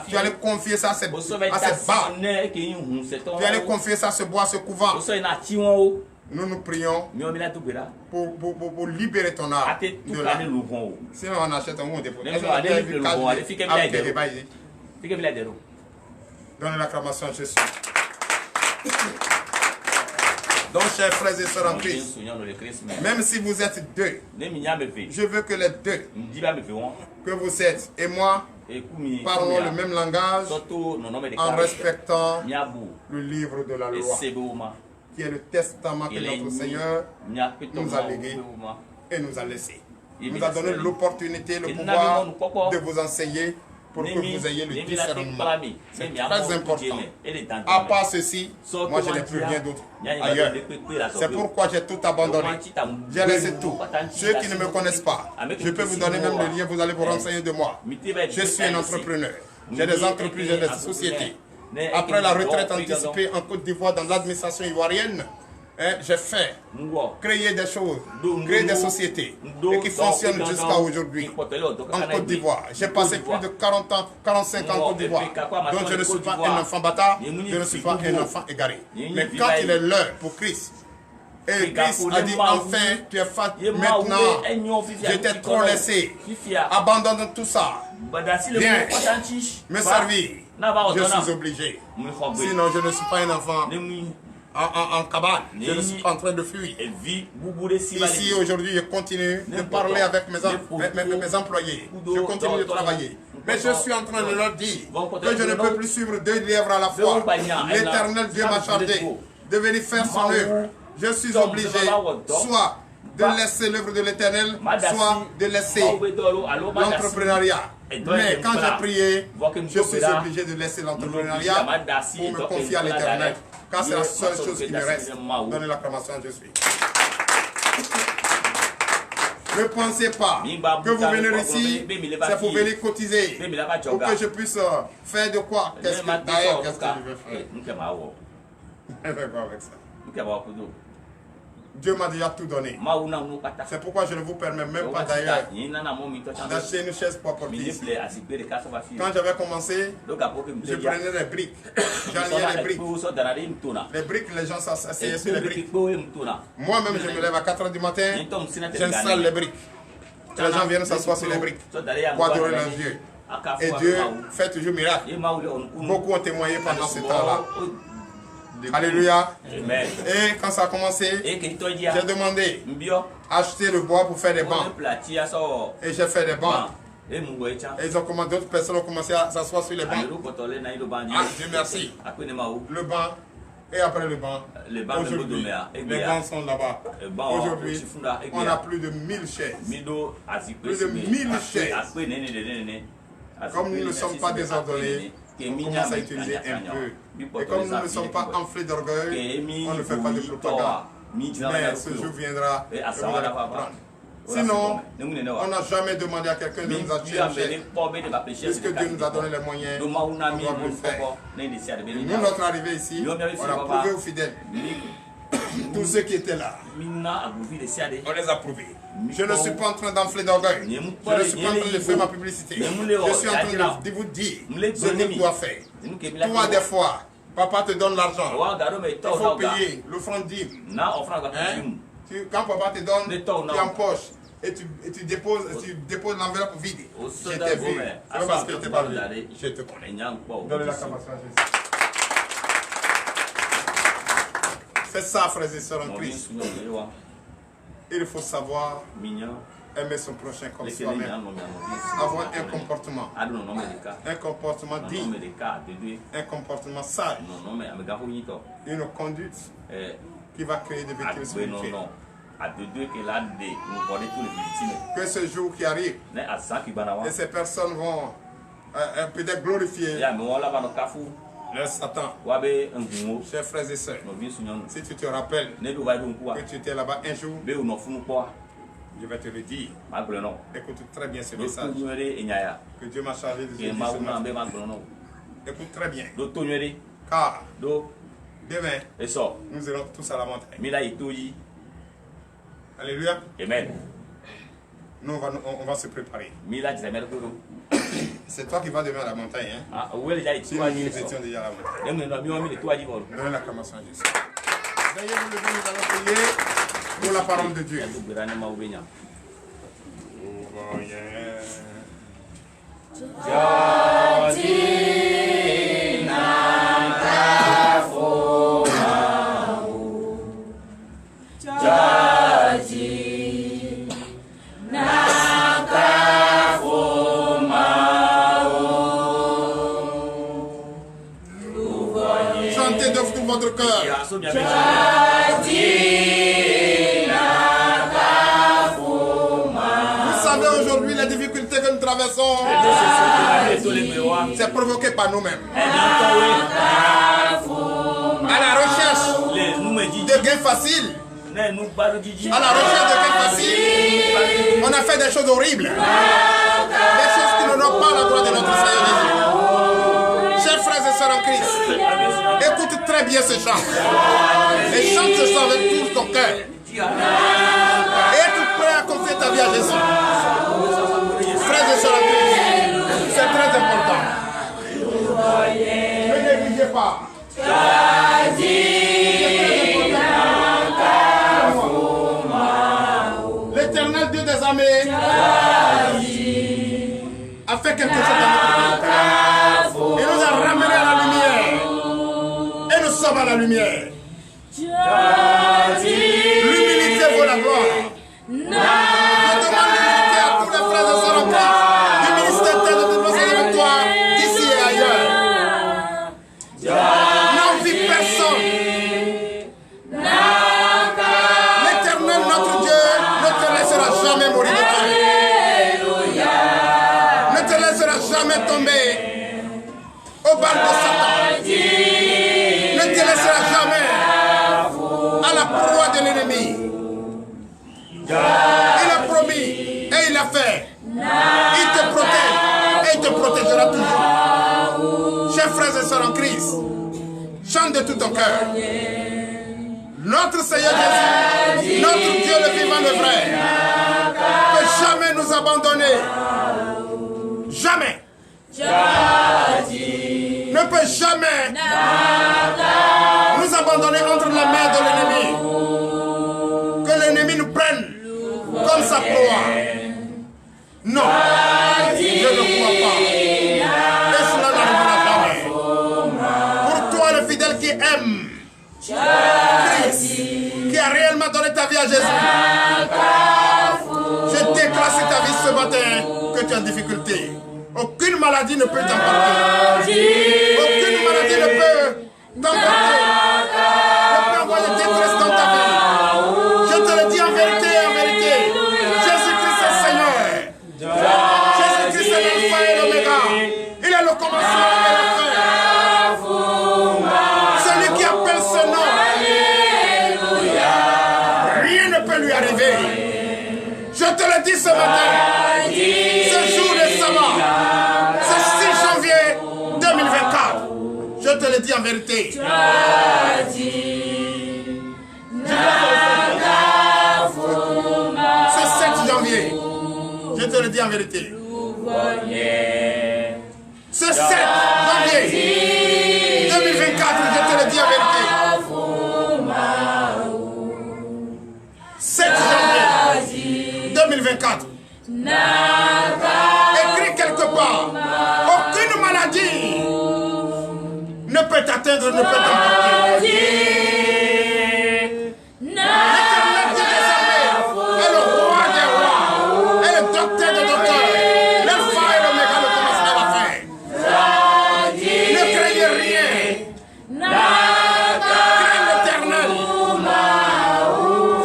Tu allais confier ça à ces bas. Tu allais confier ça à ce bois, à ce couvent. Nous nous prions pour libérer ton âme de là. Sinon, on achète un mot de Donne l'acclamation à Jésus. Donc, chers frères et sœurs en Christ, même si vous êtes deux, je veux que les deux que vous êtes et moi parlons le même langage en respectant le livre de la loi, qui est le testament que notre Seigneur nous a légué et nous a laissé. Il nous a donné l'opportunité, le pouvoir de vous enseigner pour que vous ayez le discernement. C'est très important. À part ceci, moi je n'ai plus rien d'autre ailleurs. C'est pourquoi j'ai tout abandonné. J'ai laissé tout. Ceux qui ne me connaissent pas, je peux vous donner même le lien, vous allez vous renseigner de moi. Je suis un entrepreneur. J'ai des entreprises, j'ai des sociétés. Après la retraite anticipée en Côte d'Ivoire dans l'administration ivoirienne, j'ai fait créer des choses, créer des sociétés et qui fonctionnent jusqu'à aujourd'hui en Côte d'Ivoire. J'ai passé plus de 40 ans, 45 ans en Côte d'Ivoire. Donc je ne suis pas un enfant bâtard, je ne suis pas un enfant égaré. Mais quand il est l'heure pour Christ, et Christ a dit enfin tu es fatigué maintenant, j'étais trop laissé, abandonne tout ça, viens me servir, je suis obligé. Sinon je ne suis pas un enfant en cabane, je ne suis pas en train de fuir. Ici aujourd'hui je continue de parler avec mes employés, je continue de travailler. Mais je suis en train de leur dire que je ne peux plus suivre deux lièvres à la fois. L'Éternel Dieu m'a chargé de venir faire son œuvre. Je suis obligé soit de laisser l'œuvre de l'Éternel, soit de laisser l'entrepreneuriat. Mais quand j'ai prié, je suis obligé de laisser l'entrepreneuriat pour me confier à l'Éternel. Car c'est la seule chose qui me reste. Donnez l'acclamation à Jésus. Ne pensez pas que vous venez ici, c'est pour venir cotiser, pour que je puisse faire de quoi. Qu'est-ce que je vais faire? Je vais voir avec ça. Dieu m'a déjà tout donné. C'est pourquoi je ne vous permets même pas d'ailleurs d'acheter une chaise pour porter ici. Quand j'avais commencé, je prenais les briques. J'enliais les briques. Les briques, les gens s'asseyaient sur les briques. Moi-même, je me lève à 4 h du matin, j'installe les briques. Les gens viennent s'asseoir sur les briques pour adorer leur Dieu. Et Dieu fait toujours miracle. Beaucoup ont témoigné pendant ce temps-là. Alléluia. Amen. Et quand ça a commencé, j'ai demandé acheter le bois pour faire des bancs. Et j'ai fait des bancs. Et d'autres personnes ont commencé à s'asseoir sur les bancs. Ah, Dieu merci. Le banc. Et après le banc, aujourd'hui, les bancs sont là-bas. Aujourd'hui, on a plus de 1000 chaises. Plus de 1000 chaises. Comme nous ne sommes pas désordonnés, on commence à utiliser un peu. Et comme nous ne sommes pas enflés d'orgueil, on ne fait pas de propagande. Mais ce jour viendra et vous allez comprendre. Sinon, on n'a jamais demandé à quelqu'un de nous acheter une chaise. Puisque Dieu nous a donné les moyens, on doit le faire. Et nous, notre arrivée ici, on a prouvé aux fidèles. Tous ceux qui étaient là, on les a prouvés. Je ne suis pas en train d'enfler d'orgueil. Je ne suis pas en train de faire ma publicité. Je suis en train de vous dire ce que tu dois faire. Toi, des fois, papa te donne l'argent. Il faut payer l'offrande dîme. Quand papa te donne, tu empoches et tu déposes l'enveloppe vide. Je t'ai vu. C'est parce que je t'ai pas vu. Je te connais. Donne l'acclamation à Jésus. C'est ça, frères et sœurs en Christ. Il faut savoir aimer son prochain comme soi-même. Avoir un comportement digne, un comportement sage, une conduite qui va créer des victimes spirituelles. Que ce jour qui arrive, et ces personnes vont peut-être glorifier le Satan. Chers frères et sœurs, si tu te rappelles que tu étais là-bas un jour, je vais te le dire. Écoute très bien ce message que Dieu m'a chargé de dire ce matin. Écoute très bien. Car demain, nous irons tous à la montagne. Alléluia. Amen. Nous, on va se préparer. C'est toi qui vas demain à la montagne. Hein? Nous étions déjà à la montagne. Donnez l'acclamation à Jésus. D'ailleurs, nous allons prier pour la parole de Dieu. cœur. Vous savez aujourd'hui les difficultés que nous traversons, c'est provoqué par nous-mêmes. À la recherche de gains faciles, à la recherche de gains faciles, on a fait des choses horribles. Des choses qui n'honorent pas la gloire de notre Seigneur Jésus. Chers frères et sœurs en Christ, écoute très bien ce chant. Et chante ce chant avec tout ton cœur. Et tu prêt à confier ta vie à Jésus. Frères et sœurs en Christ, c'est très important. Ne négligez pas. L'Éternel Dieu des armées a fait quelque chose dans notre vie. Il nous a ramenés à la lumière. Et nous sommes à la lumière. L'humilité vaut la gloire. Je demande l'humilité à tous les frères et sœurs en Christ du ministère de développer avec toi d'ici et ailleurs. N'envie personne. L'Éternel notre Dieu ne te laissera jamais mourir de faim. Ne te laissera jamais tomber au bal de Satan. Ne te laissera jamais à la proie de l'ennemi. Il a promis et il a fait. Il te protège et il te protégera toujours. Chers frères et sœurs en Christ, chante de tout ton cœur. Notre Seigneur Jésus, notre Dieu le vivant, le vrai, ne peut jamais nous abandonner. Jamais. Ne peut jamais nous abandonner entre les mains de l'ennemi. Que l'ennemi nous prenne comme sa proie. Non, je ne crois pas. Et cela n'arrivera jamais. Pour toi, le fidèle qui aime Christ, qui a réellement donné ta vie à Jésus, je déclare sur ta vie ce matin que tu es en difficulté. Aucune maladie ne peut t'emporter. Aucune maladie ne peut t'emporter. Ne peut envoyer détresse dans ta vie. Je te le dis en vérité, en vérité. Jésus-Christ est Seigneur. Jésus-Christ est l'alpha et l'oméga. Il est le commencement et la fin. Celui qui appelle ce nom, rien ne peut lui arriver. Je te le dis ce matin. Ce jour de sabbat, ce 6 janvier 2024, je te le dis en vérité. Ce 7 janvier, je te le dis en vérité. Ce 7 janvier 2024, je te le dis en vérité. 7 janvier 2024. Écris quelque part. Aucune maladie ne peut t'atteindre, ne peut t'emporter. L'Éternel Dieu des armées est le roi des rois, est le docteur des docteurs, l'alpha et l'oméga, le commencement et la fin. Ne craignez rien. Craigne l'Éternel.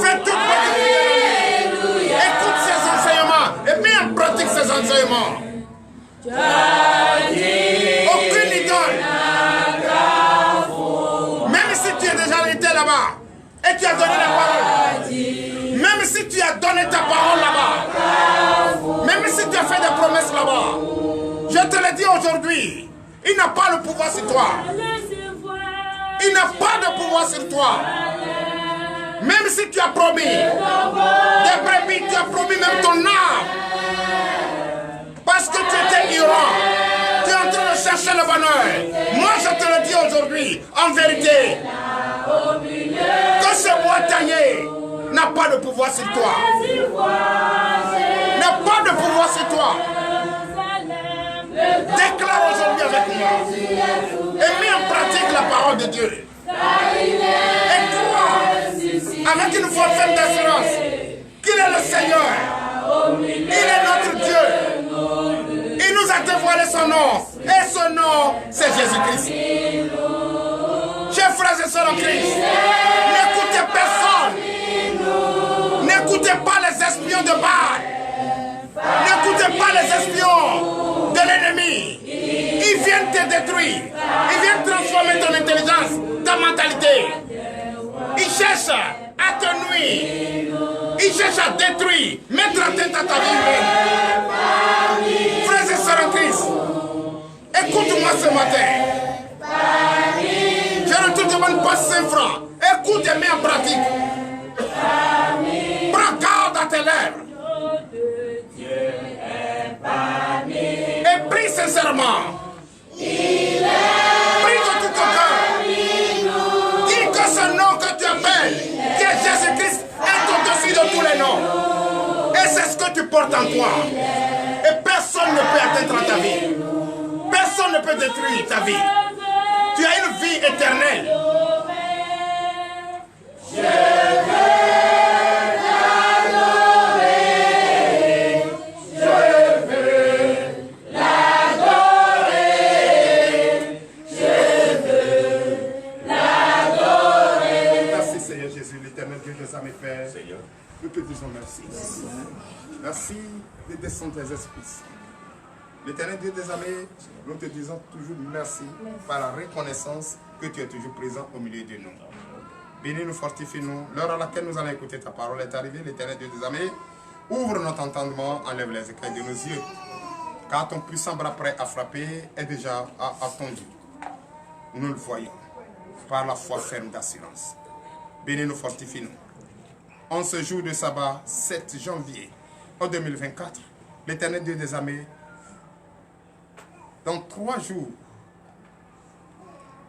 Fais toute votre vie. Écoute ses enseignements et mets en pratique ses enseignements. Aucune idole. Même si tu es déjà été là-bas et tu as donné la parole, même si tu as donné ta parole là-bas, même si tu as fait des promesses là-bas, je te le dis aujourd'hui, il n'a pas le pouvoir sur toi. Il n'a pas de pouvoir sur toi. Même si tu as promis des brebis, tu as promis même ton âme. Parce que tu étais ignorant. Tu es en train de chercher le bonheur. Moi, je te le dis aujourd'hui, en vérité, que ce bois taillé n'a pas de pouvoir sur toi. N'a pas de pouvoir sur toi. Déclare aujourd'hui avec moi. Et mets en pratique la parole de Dieu. Et crois avec une foi ferme d'assurance qu'il est le Seigneur. Il est notre Dieu. Il nous a dévoilé son nom. Et ce nom, c'est Jésus-Christ. Chers frères et sœurs en Christ, n'écoutez personne. N'écoutez pas les espions de Baal. N'écoutez pas les espions de l'ennemi. Ils viennent te détruire. Ils viennent transformer ton intelligence, ta mentalité. Ils cherchent à te nuire. Ils cherchent à détruire, mettre en tête à ta vie humaine. Frères et sœurs en Christ, écoute-moi ce matin. Je ne te demande pas 5 francs. Écoute et mets en pratique. Prends garde à tes lèvres. Et prie sincèrement. Prie de tout ton cœur. Dis que ce nom que tu appelles, qui est Jésus-Christ, est au-dessus de tous les noms. Et c'est ce que tu portes en toi. Et personne ne peut atteindre ta vie. Personne ne peut détruire ta vie. Tu as une vie éternelle. Je veux l'adorer. Je veux l'adorer. Je veux l'adorer. Merci Seigneur Jésus, l'éternel Dieu des armées, Père. Seigneur, nous te disons merci. Merci de descendre tes esprits. L'éternel Dieu des armées, nous te disons toujours merci par la reconnaissance que tu es toujours présent au milieu de nous. Bénis-nous, fortifie-nous. L'heure à laquelle nous allons écouter ta parole est arrivée. L'éternel Dieu des armées, ouvre notre entendement, enlève les écailles de nos yeux. Car ton puissant bras prêt à frapper est déjà attendu. Nous le voyons par la foi ferme d'assurance. Bénis-nous, fortifie-nous. En ce jour de sabbat, 7 janvier 2024, l'éternel Dieu des armées, dans 3 jours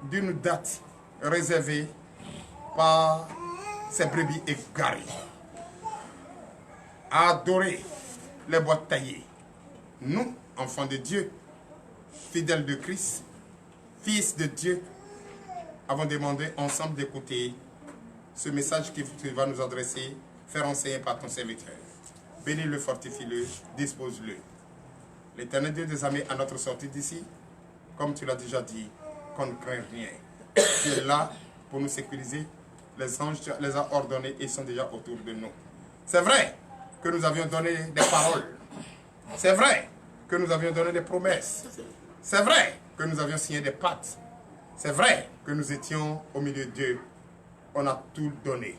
d'une date réservée par ces brebis égarées, à adorer les bois taillés. Nous, enfants de Dieu, fidèles de Christ, fils de Dieu, avons demandé ensemble d'écouter ce message que tu vas nous adresser, faire enseigner par ton serviteur. Bénis-le, fortifie-le, dispose-le. L'éternel Dieu des armées, à notre sortie d'ici, comme tu l'as déjà dit, qu'on ne craint rien. Tu es là pour nous sécuriser. Les anges les a ordonnés et sont déjà autour de nous. C'est vrai que nous avions donné des paroles. C'est vrai que nous avions donné des promesses. C'est vrai que nous avions signé des pactes. C'est vrai que nous étions au milieu d'eux. On a tout donné.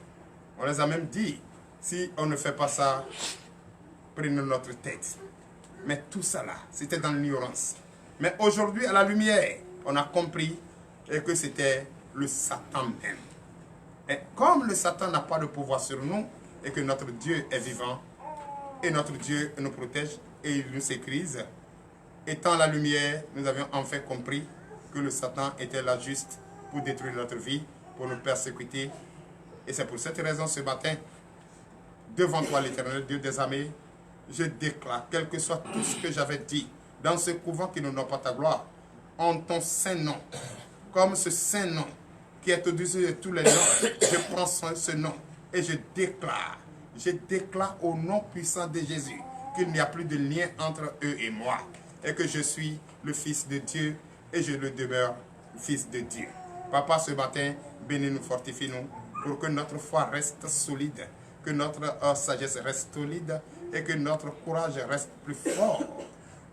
On les a même dit, si on ne fait pas ça, prenez notre tête. Mais tout ça là, c'était dans l'ignorance. Mais aujourd'hui, à la lumière, on a compris et que c'était le Satan même. Et comme le Satan n'a pas de pouvoir sur nous et que notre Dieu est vivant et notre Dieu nous protège et il nous sécurise, étant la lumière, nous avions enfin compris que le Satan était là juste pour détruire notre vie, pour nous persécuter. Et c'est pour cette raison ce matin, devant toi l'Éternel Dieu des armées, je déclare, quel que soit tout ce que j'avais dit, dans ce couvent qui n'honore pas ta gloire, en ton saint nom, comme ce saint nom qui est au-dessus de tous les noms, je prends ce nom et je déclare au nom puissant de Jésus qu'il n'y a plus de lien entre eux et moi, et que je suis le Fils de Dieu et je le demeure Fils de Dieu. Papa, ce matin, bénis-nous, fortifie-nous, pour que notre foi reste solide, que notre sagesse reste solide, et que notre courage reste plus fort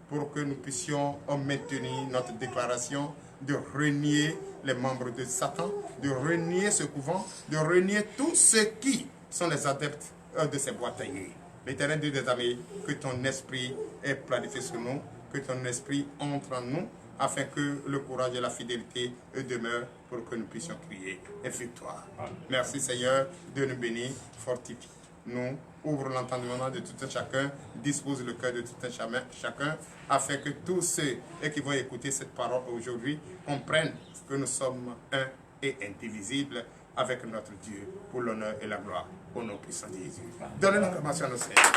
pour que nous puissions maintenir notre déclaration de renier les membres de Satan, de renier ce couvent, de renier tous ceux qui sont les adeptes de ces bois taillés. L'Éternel Dieu des armées, que ton esprit est planifié sur nous, que ton esprit entre en nous, afin que le courage et la fidélité demeurent pour que nous puissions crier et victoire. Merci Seigneur de nous bénir, fortifie nous, ouvre l'entendement de tout un chacun, dispose le cœur de tout un chacun, afin que tous ceux qui vont écouter cette parole aujourd'hui comprennent que nous sommes un et indivisibles avec notre Dieu, pour l'honneur et la gloire, au nom puissant de Jésus. Donnez l'acclamation à nos Seigneurs.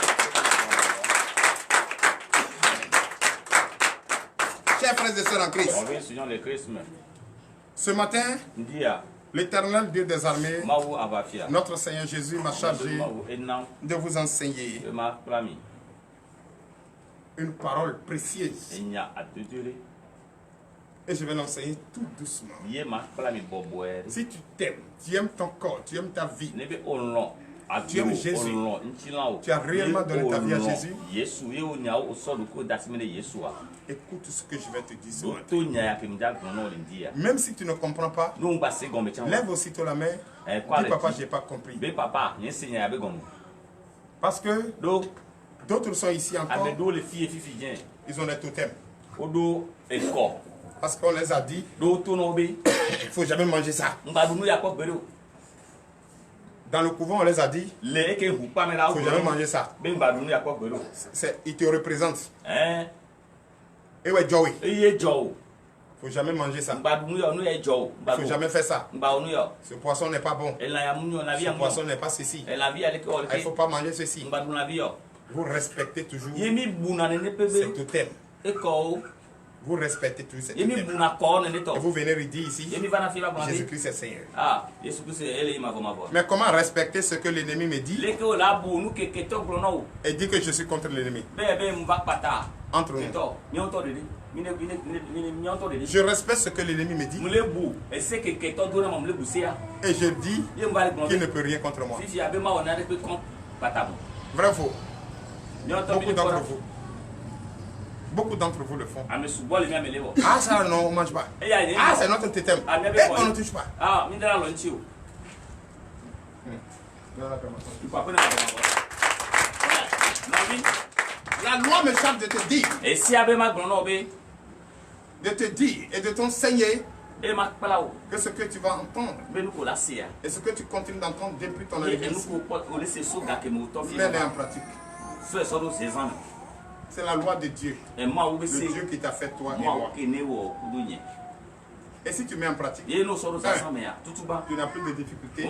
Chers frères et sœurs en Christ, ce matin, l'Éternel Dieu des armées, notre Seigneur Jésus m'a chargé de vous enseigner une parole précieuse Et je vais l'enseigner tout doucement. Si tu t'aimes, tu aimes ton corps, tu aimes ta vie, tu aimes Jésus, tu as réellement donné ta vie à Jésus, écoute ce que je vais te dire ce matin. Même si tu ne comprends pas, lève aussitôt la main, dis papa, je n'ai pas compris. Parce que d'autres sont ici encore, ils ont des totems. Parce qu'on les a dit, il ne faut jamais manger ça. Dans le couvent, on les a dit, il ne faut jamais manger ça. Ils te représentent. Et ouais, Joey. Il ne faut jamais manger ça. Il ne faut jamais faire ça. Ce poisson n'est pas bon. Ce poisson n'est pas ceci. Il ne faut pas manger ceci. Vous respectez toujours ces totems. Vous respectez tous ces totems. Et vous venez lui dire ici, Jésus-Christ est Seigneur. Mais comment respecter ce que l'ennemi me dit et dit que je suis contre l'ennemi? Entre nous. Je respecte ce que l'ennemi me dit et je dis qu'il ne peut rien contre moi. Vrai ou faux? Beaucoup d'entre vous le font. Ah ça non, on ne mange pas. Ah c'est notre totem. On ne touche pas. La loi me charge de te dire. De te dire et de t'enseigner que ce que tu vas entendre et ce que tu continues d'entendre depuis ton arrivée ici, mets-les en pratique. C'est la loi de Dieu. Le Dieu qui t'a fait toi et moi. Et si tu mets en pratique, tu n'as plus de difficultés,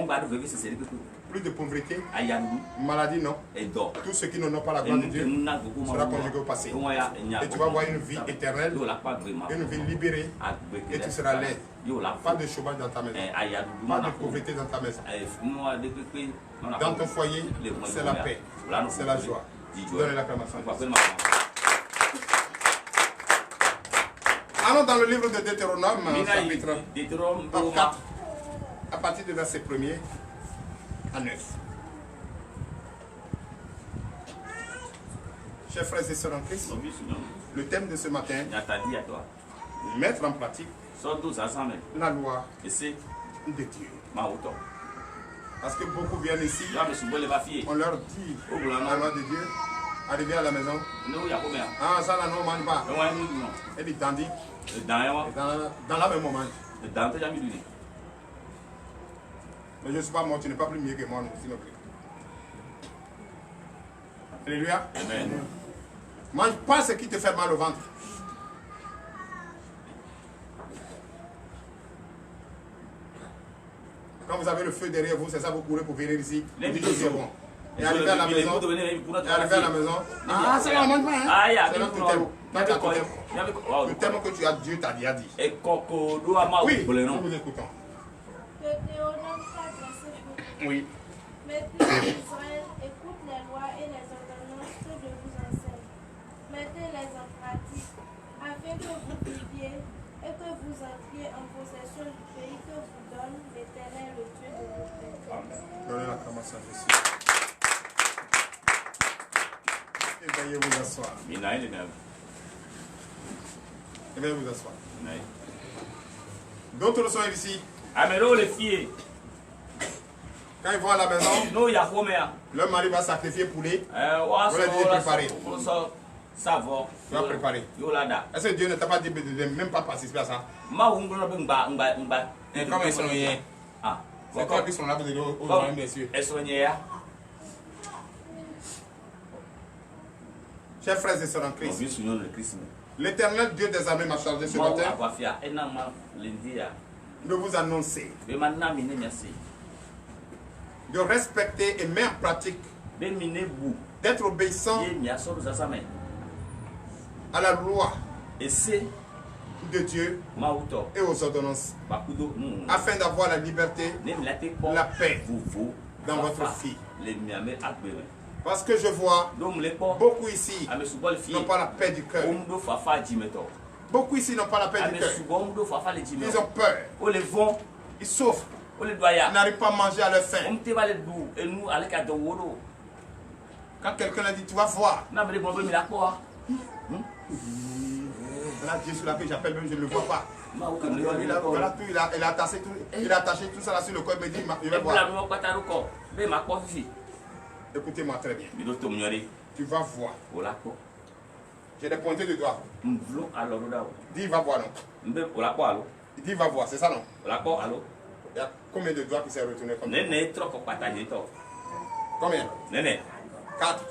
plus de pauvreté, maladie non. Tout ce qui n'ont pas la gloire de Dieu sera conjugué au passé. Et tu vas avoir une vie éternelle, une vie libérée, et tu seras laid. Pas de chômage dans ta maison, pas de pauvreté dans ta maison. Dans ton foyer, c'est la paix, c'est la joie. Donnez l'acclamation. Allons dans le livre de Deutéronome, chapitre 4, à partir du verset 1er à 9. Chers frères et sœurs en Christ, le thème de ce matin, mettre en pratique la loi de Dieu. Parce que beaucoup viennent ici, on leur dit la loi de Dieu, arrivé à la maison, ah ça là non, on ne mange pas. Et dit tandis, dans la même moment. Mais je ne suis pas mort, tu n'es pas plus mieux que moi, s'il vous plaît. Alléluia. Amen. Mange pas ce qui te fait mal au ventre. Quand vous avez le feu derrière vous, c'est ça, vous courez pour venir ici. Les vidéos c'est bon. Et arrivé à la maison, ah ça va, on mange pas, hein. C'est notre thème. Le thème que tu as, Dieu t'a déjà dit. Oui, nous vous écoutons. Deutéronome 4, verset 2. Oui. Maintenant, Israël, écoute les lois et les ordonnances que je vous enseigne. Mettez-les en pratique, afin que vous viviez et que vous entriez en possession du pays que vous donne l'Éternel, le Dieu de vos pères. Donnez l'acclamation à Jésus. Et veuillez vous asseoir. Et veuillez vous asseoir. D'autres sont ici. Quand ils vont à la maison, leur mari va sacrifier poulet. Vous leur dites préparer. Tu vas préparer. Est-ce que Dieu ne t'a pas dit de même pas participer à ça? Et comme ils sont hier. C'est quoi qui sont là pour dire aux messieurs? Chers frères et sœurs en Christ, l'Éternel Dieu des armées m'a chargé ce matin de vous annoncer, de respecter et mettre en pratique, d'être obéissant à la loi de Dieu et aux ordonnances, afin d'avoir la liberté, la paix dans votre vie. Parce que je vois beaucoup ici n'ont pas la paix du cœur. Beaucoup ici n'ont pas la paix du cœur. Ils ont peur. Ils souffrent. Ils n'arrivent pas à manger à leur faim. Quand quelqu'un a dit, tu vas voir. Là, Dieu sur la paix, j'appelle même, je ne le vois pas. Voilà tout, il a attaché tout ça là sur le corps. Il me dit, je vais voir. Écoutez-moi très bien. Tu vas voir. J'ai des pointeurs de doigts. Dis, il va voir, non? Il dit, il va voir, c'est ça, non? Il y a combien de doigts qui s'est retourné comme ça? Combien? 4.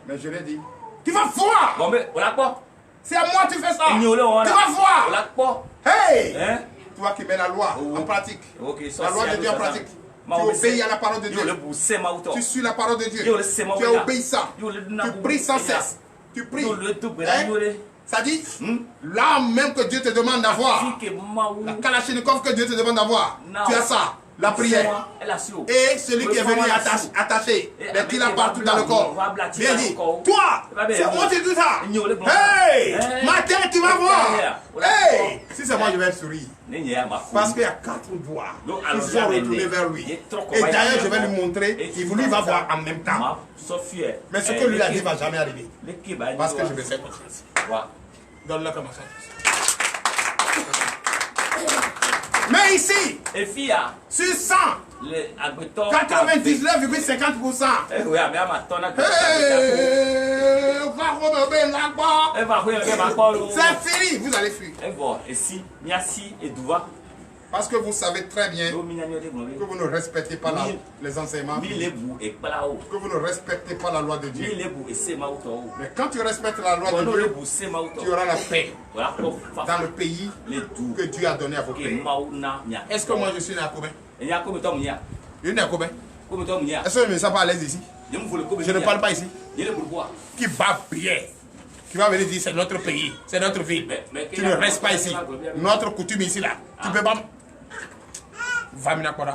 Mais je l'ai dit. Tu vas voir! C'est à moi que tu fais ça! Tu vas voir! Hey! Toi qui mets la loi en pratique. La loi de Dieu en pratique. Tu obéis à la parole de Dieu. Tu suis la parole de Dieu. Tu es obéissant. Tu pries sans cesse. Tu pries. Ça dit, l'âme même que Dieu te demande d'avoir, la Kalachnikov que Dieu te demande d'avoir, tu as ça, la prière. Et celui qui est venu attaché, mais qui l'a partout dans le corps. Bien dit, toi, c'est moi qui dis ça. Hey, matin tu vas voir. Hey, si c'est moi je vais sourire. Parce qu'il y a 4 doigts qui sont retournés vers lui. Et d'ailleurs je vais lui montrer, lui va voir en même temps. Mais ce que lui a dit ne va jamais arriver. Parce que je vais faire confiance. Donne-le comme ça. Mais ici, sur 100, 99,50%. C'est fini, vous allez fuir. Parce que vous savez très bien que vous ne respectez pas les enseignements, que vous ne respectez pas la loi de Dieu. Mais quand tu respectes la loi de Dieu, tu auras la paix dans le pays que Dieu a donné à vos pères. Est-ce que moi je suis né à Kobe? Je suis né à Kobe. Est-ce que je ne me sens pas à l'aise ici? Je ne parle pas ici. Qui bat bien. Qui va venir dire c'est notre pays, c'est notre ville. Tu ne restes pas ici. Notre coutume ici là. Tu peux pas. Va m'y accorder.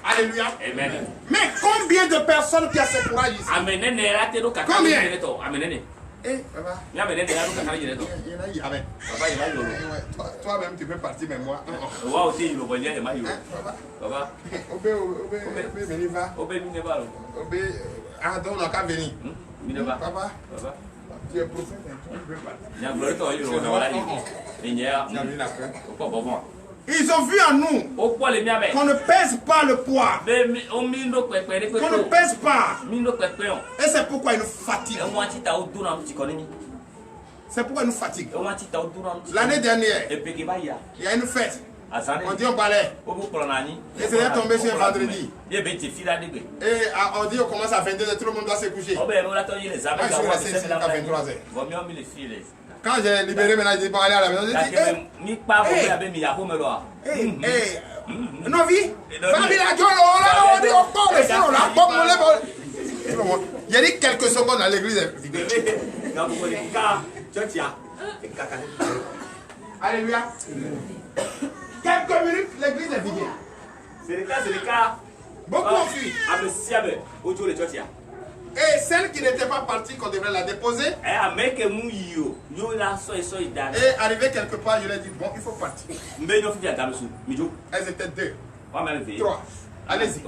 Alléluia. Amen. Mais combien de personnes qui ont ce courage ici? Combien? Toi-même tu peux partir, mais moi. Ah, donc on n'a qu'à venir. Papa, tu es prophète, tu peux partir. Ils ont vu en nous qu'on ne pèse pas le poids. Qu'on ne pèse pas. Et c'est pourquoi ils nous fatiguent. C'est pourquoi ils nous fatiguent. L'année dernière, il y a une fête. On dit on parlait. Et c'est tombé sur un vendredi. Et on dit on commence à 22h, tout le monde doit se coucher. Moi je suis resté ici à 23h. Quand j'ai libéré maintenant, je dis pas aller à la maison. Je dis non vie. Il y a dit quelques secondes à l'église. Alléluia. Quelques minutes, l'église est vidée. C'est le cas. Beaucoup ont fui. Et celle qui n'était pas partie, qu'on devrait la déposer. Et arrivé quelque part, je lui ai dit, bon, il faut partir. Elles étaient 2. 3. Allez-y.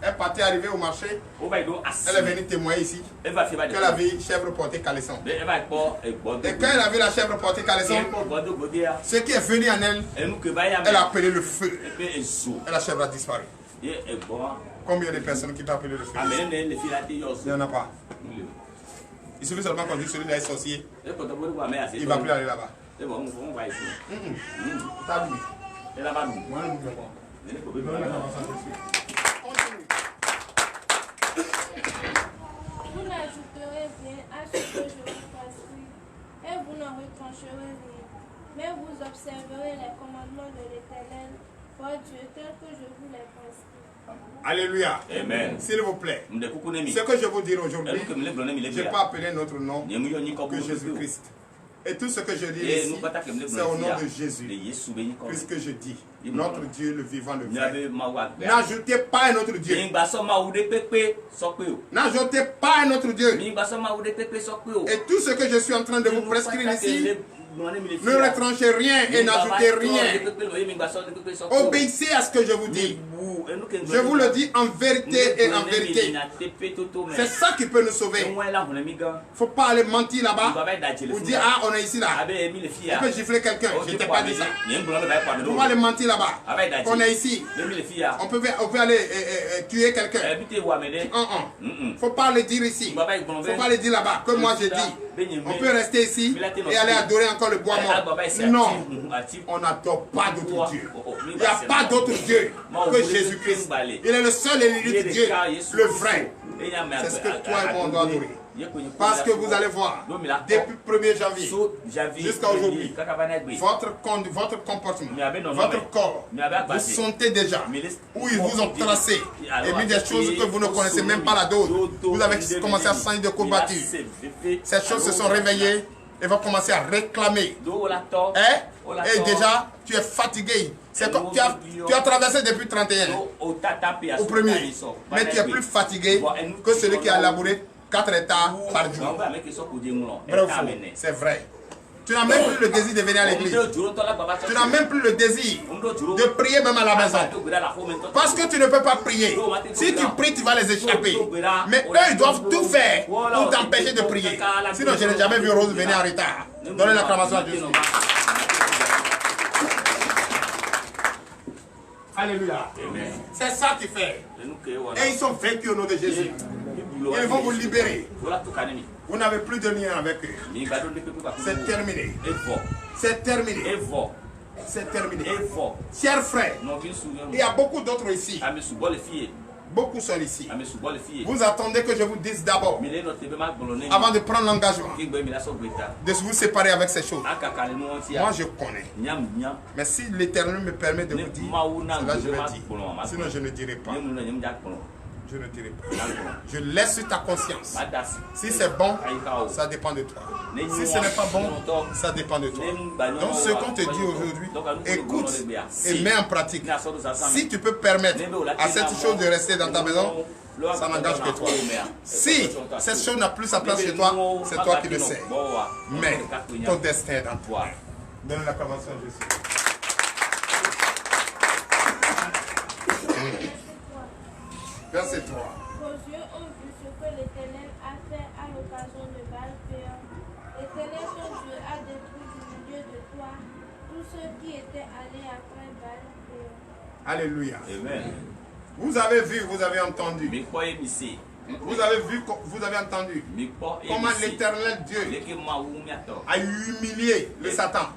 Elle partait arriver au marché. Elle est venue témoigner ici qu'elle avait chèvre portée caleçon. Et quand elle a vu la chèvre portée caleçon, ce qui est venu en elle, elle a appelé le feu. Et la chèvre a disparu. Combien de personnes qui t'ont appelé le feu? Il n'y en a pas. Il suffit seulement qu'on dit celui-là est sorcier. Il ne va plus aller là-bas. T'as vu? Moi, je ne veux pas. Vous n'ajouterez rien à ce que je vous prescris, et vous n'en retrancherez rien. Mais vous observerez les commandements de l'Éternel, votre Dieu, tels que je vous les prescris. Alléluia. Amen. S'il vous plaît, ce que je vous dirai aujourd'hui, je n'ai pas appelé notre nom que Jésus-Christ. Et tout ce que je dis ici, c'est au nom de Jésus. Puisque je dis, notre Dieu, le vivant, le vrai. N'ajoutez pas un autre Dieu. N'ajoutez pas un autre Dieu. Et tout ce que je suis en train de vous prescrire ici, ne retranchez rien et n'ajoutez rien. Obéissez à ce que je vous dis. Je vous le dis en vérité et en vérité. C'est ça qui peut nous sauver. Il ne faut pas aller mentir là-bas ou dire ah on est ici là. On peut gifler quelqu'un. Je ne t'ai pas dit ça. On peut aller mentir là-bas. On est ici. On peut aller tuer quelqu'un. Il ne faut pas le dire ici. Il ne faut pas le dire là-bas. Comme moi j'ai dit. On peut rester ici et aller adorer encore le bois mort. Non. On n'adore pas d'autre Dieu. Il n'y a pas d'autre Dieu que Jésus-Christ. Il est le seul et l'unique Dieu, le vrai. C'est ce que toi et moi on doit adorer. Parce que vous allez voir, depuis le 1er janvier jusqu'à aujourd'hui, votre comportement, votre corps, vous sentez déjà où ils vous ont tracé et mis des choses que vous ne connaissez même pas la dose. Vous avez commencé à sentir de courbatures. Ces choses se sont réveillées et vont commencer à réclamer. Et déjà, tu es fatigué. C'est comme tu as traversé depuis 31 au premier. Mais tu es plus fatigué que celui qui a labouré 4 hectares par jour. Bref, c'est vrai. Tu n'as même plus le désir de venir à l'église. Tu n'as même plus le désir de prier même à la maison. Parce que tu ne peux pas prier. Si tu pries, tu vas les échapper. Mais eux, ils doivent tout faire pour t'empêcher de prier. Sinon, je n'ai jamais vu Rose venir en retard. Donnez l'acclamation à Jésus. Alléluia. C'est ça qui fait. Et ils sont vaincus au nom de Jésus. Ils vont vous libérer. Vous n'avez plus de lien avec eux. C'est terminé. C'est terminé. C'est terminé. Chers frères, il y a beaucoup d'autres ici. Beaucoup sont ici. Vous attendez que je vous dise d'abord, avant de prendre l'engagement, de vous séparer avec ces choses. Moi je connais. Mais si l'Éternel me permet de vous dire, cela je vais dire. Sinon je ne dirai pas. Je ne dirai pas. Je laisse sur ta conscience. Si c'est bon, ça dépend de toi. Si ce n'est pas bon, ça dépend de toi. Donc ce qu'on te dit aujourd'hui, écoute et mets en pratique. Si tu peux permettre à cette chose de rester dans ta maison, ça n'engage que toi. Si cette chose n'a plus sa place chez toi, c'est toi qui le sais. Mais ton destin est dans toi. Donne l'acclamation à Jésus. Verset 3. Vos yeux ont vu ce que l'Éternel a fait à l'occasion de Baal-Péor. L'Éternel ton Dieu a détruit du milieu de toi tous ceux qui étaient allés après Baal-Péor. Alléluia. Amen. Vous avez vu, vous avez entendu. Vous avez vu, vous avez entendu comment l'Éternel Dieu a humilié le Satan.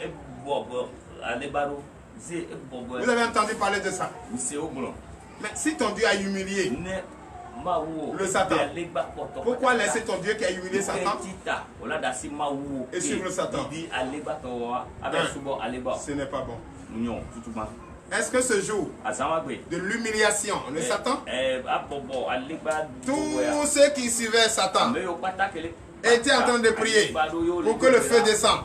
Vous avez entendu parler de ça. Mais si ton Dieu a humilié le Satan, pourquoi laisser ton Dieu qui a humilié Satan et suivre le Satan? Ce n'est pas bon. Est-ce que ce jour de l'humiliation, le Satan, tous ceux qui suivaient Satan étaient en train de prier pour que le feu descende?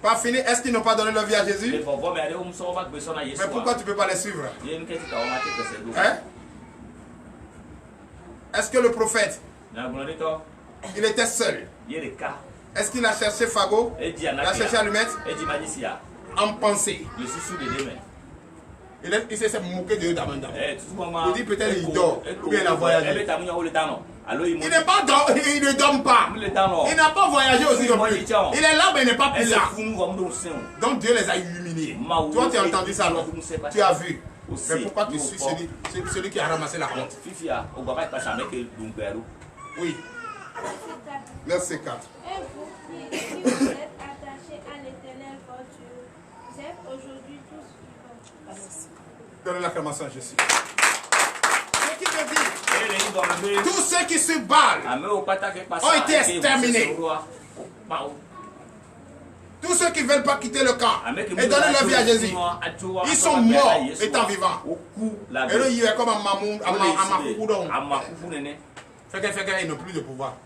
Pas fini, est-ce qu'ils n'ont pas donné leur vie à Jésus? Mais pourquoi tu ne peux pas les suivre? Hein? Est-ce que le prophète, il était seul? Est-ce qu'il a cherché Fagot? Il a cherché allumette? En pensée. Il s'est moqué de eux d'abandon. Il dit peut-être il dort ou bien il a voyagé. Il n'est pas dort, il ne dort pas. Il n'a pas voyagé aussi non plus. Il est là mais il n'est pas puissant. Donc Dieu les a humiliés. Toi tu as entendu ça, non? Tu as vu. Mais pourquoi tu suis celui qui a ramassé la honte? Oui. Verset 4. Et vous qui vous êtes attachés à l'Éternel votre Dieu, vous êtes aujourd'hui tous vivants. Donne l'acclamation à Jésus. Ce qui veut dire, tous ceux qui se battent ont été exterminés. Tous ceux qui ne veulent pas quitter le camp et donner leur vie à Jésus, ils sont morts étant vivants. Et là, il est comme un mamoun, Fait, ils n'ont plus de pouvoir.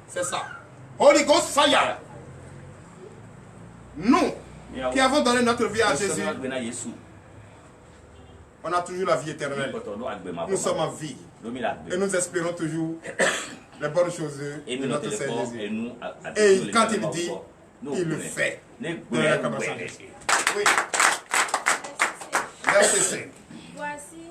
C'est ça. Holy Ghost fire. Nous qui avons donné notre vie à Jésus, on a toujours la vie éternelle. Nous sommes en vie. Et nous espérons toujours les bonnes choses de notre Seigneur Jésus. Et quand il dit, il le fait. Oui. Verset 5. Voici,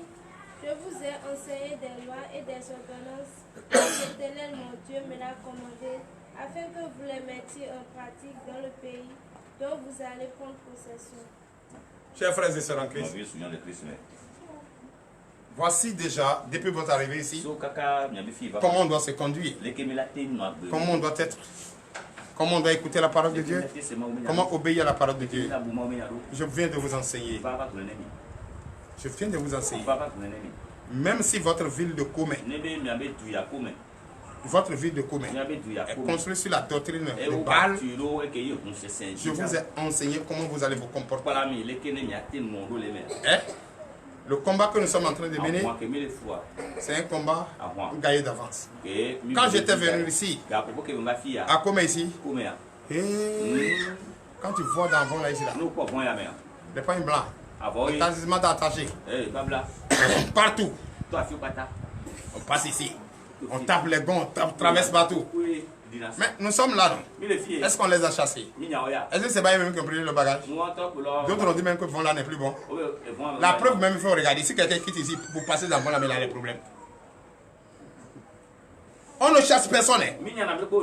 je vous ai enseigné des lois et des ordonnances que l'Éternel mon Dieu me l'a commandé, afin que vous les mettiez en pratique dans le pays dont vous allez prendre possession. Chers frères et sœurs en Christ, voici déjà, depuis votre arrivée ici, comment on doit se conduire, comment on doit être, comment on doit écouter la parole de Dieu, comment obéir à la parole de Dieu. Je viens de vous enseigner. Je viens de vous enseigner. Même si votre ville de Kome, votre ville de Kome est construite sur la doctrine de Baal, je vous ai enseigné comment vous allez vous comporter. Le combat que nous sommes en train de mener, c'est un combat gagné d'avance. Quand j'étais venu ici, à Kome ici, quand tu vois dans le vent là, ici, les points blancs, le talisman d'attaché, partout. On passe ici, on tape les gonds, on traverse partout. Mais nous sommes là, non? Est-ce qu'on les a chassés? Est-ce que c'est pas eux-mêmes qui ont pris le bagage? D'autres ont dit même que le vent là n'est plus bon. La preuve même, il faut regarder. Si quelqu'un quitte ici pour passer dans le vent là, mais il a des problèmes. On ne chasse personne.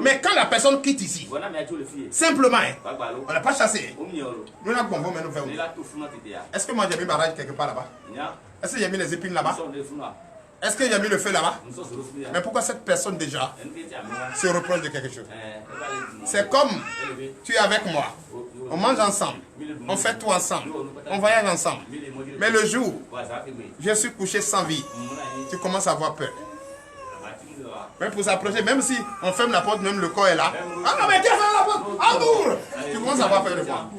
Mais quand la personne quitte ici, simplement, on n'a pas chassé. Nous n'avons pas mais nous faisons. Est-ce que moi j'ai mis barrage quelque part là-bas? Est-ce que j'ai mis les épines là-bas? Est-ce que j'ai mis le feu là-bas? Mais pourquoi cette personne déjà se reproche de quelque chose? C'est comme tu es avec moi. On mange ensemble. On fait tout ensemble. On voyage ensemble. Mais le jour, je suis couché sans vie. Tu commences à avoir peur. Même pour s'approcher, même si on ferme la porte, même le corps est là. Ah non, mais qui a fermé la porte? Entoure! Tu commences à avoir peur de moi.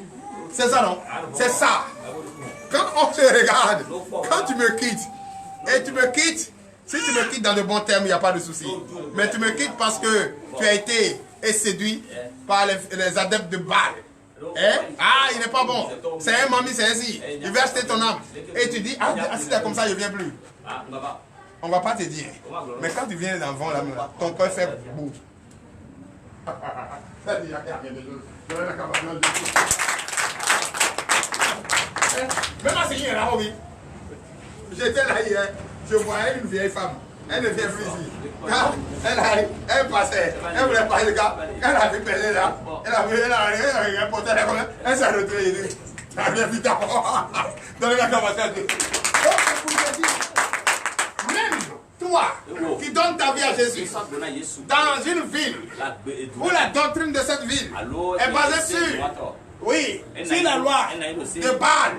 C'est ça, non? C'est ça. Quand on se regarde, quand tu me quittes, et tu me quittes, si tu me quittes dans de bons termes, il n'y a pas de souci. Mais tu me quittes parce que tu as été séduit par les adeptes de Baal. Ah, il n'est pas bon. C'est un mamie, c'est ainsi. Il veut acheter ton âme. Et tu dis, ah, si c'est comme ça, je ne viens plus. On ne va pas te dire. Mais quand tu viens dans le vent, là, ton cœur fait boum. Même enseigné là, oui. J'étais là hier, je voyais une vieille femme. Elle ne vient plus ici. Quand elle passait, elle voulait passer le gars. Elle a vu passer là. Elle s'est retrouvée. Elle vient vite avant. Dans la camarade. Même toi qui donnes ta vie à Jésus dans une ville où la doctrine de cette ville est basée sur. Oui, c'est la loi de Baal.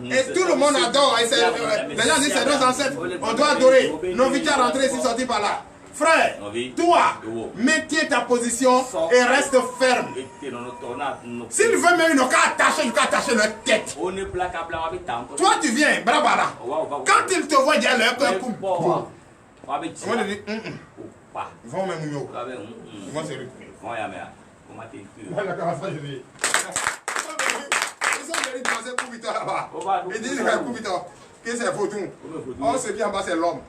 Et tout le monde adore. Et les gens disent c'est nos ancêtres. On doit adorer. Nos vies à rentrer ici, sortir par là. Frère, toi, maintiens ta position et reste ferme. S'il veut même, il n'a qu'à attacher leur tête. Toi, tu viens, brabara. Quand il te voit, il y a leur cœur coupe. On va te dire, vont même nous. Ils vont se retrouver. Ils sont venus danser Koubita là-bas. Ils disent que Koubita, que c'est Fautou. Oh, ce qui est en bas, c'est l'homme.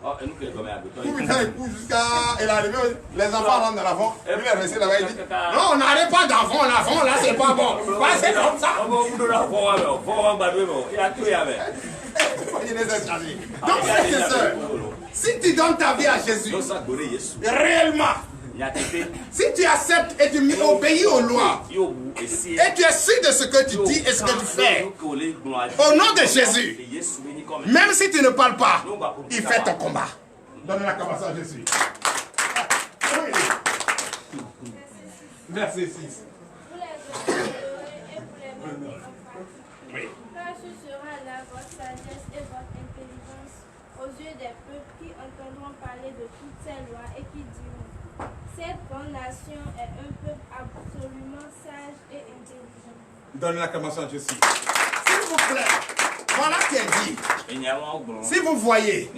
Koubita, il court jusqu'à. Il arrive, les enfants rentrent dans l'avant. Il est resté là-bas, il dit non, on n'arrête pas d'avant, l'avant là, c'est pas bon. C'est comme ça. Donc, frères et sœurs, si tu donnes ta vie à Jésus, réellement, si tu acceptes et tu obéis aux lois, et tu es sûr de ce que tu dis et ce que tu fais, au nom de Jésus, même si tu ne parles pas, il fait ton combat. Donne la cabasse à Jésus. Verset 6. Vous les honorez et vous les mettez en pratique. Car ce sera là votre sagesse et votre intelligence aux yeux des peuples qui entendront parler de toutes ces lois et qui diront: cette grande nation est un peuple absolument sage et intelligent. Donne la cabasse à Jésus. S'il vous plaît, Voilà qui est dit. Si vous voyez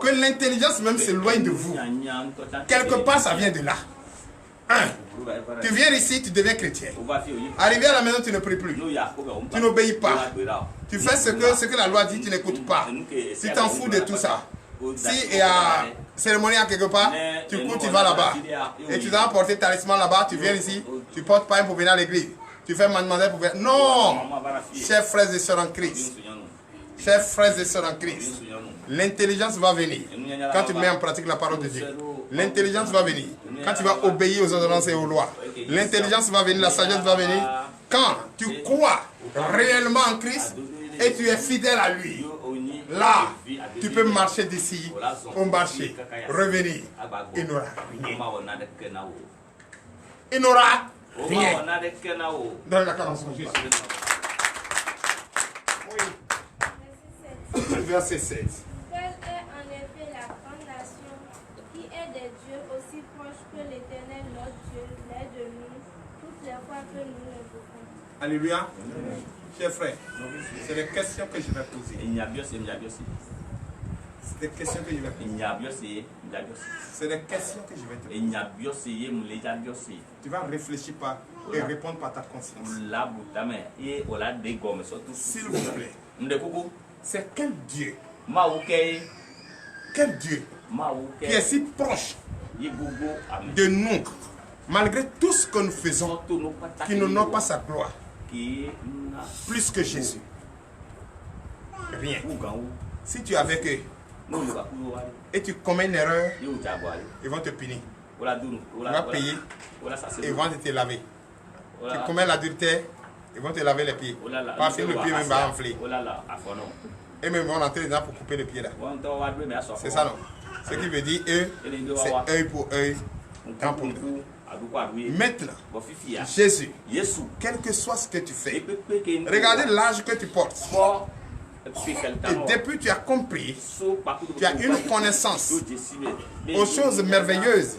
que l'intelligence même s'éloigne de vous, quelque part ça vient de là. Tu viens ici, tu deviens chrétien. Arrivé à la maison, tu ne pries plus. Tu n'obéis pas. Tu fais ce que la loi dit, tu n'écoutes pas. Tu t'en fous de tout ça. Si il y a cérémonie à quelque part, tu cours, tu vas là-bas. Et tu dois porter talisman là-bas, tu viens ici, tu portes pas pour venir à l'église. Tu fais mademoiselle pour venir. Non! Chers frères et sœurs en Christ. Chers frères et sœurs en Christ. L'intelligence va venir quand tu mets en pratique la parole de Dieu. L'intelligence va venir quand tu vas obéir aux ordonnances et aux lois. L'intelligence va venir, la sagesse va venir quand tu crois réellement en Christ et tu es fidèle à lui. Là, tu peux marcher d'ici au marché, revenir. Il n'aura rien. Il n'aura rien. Dans la commence Jésus. Verset 7. Quelle est en effet la grande nation qui est des dieux aussi proches que l'Éternel notre Dieu l'est de nous toutes les fois que nous le voulons. Alléluia. Chers frères, c'est des questions que je vais poser. C'est des questions que je vais poser. C'est des questions que je vais te poser. Tu vas réfléchir pas et répondre par ta conscience. S'il vous plaît. C'est quel Dieu? Quel Dieu qui est si proche de nous, malgré tout ce que nous faisons, qui ne n'ont pas sa gloire, plus que Jésus? Rien. Si tu es avec eux et tu commets une erreur, ils vont te punir. Tu vas payer et ils vont te laver. Tu commets l'adultère, ils vont te laver les pieds. Parce que le pied même va enfler. Et même vont rentrer dedans pour couper le pied là. C'est ça non? Ce qui veut dire eux, c'est œil pour œil, dent pour dent. Maintenant, Jésus, quel que soit ce que tu fais, regardez l'âge que tu portes. Et depuis tu as compris, tu as une connaissance aux choses merveilleuses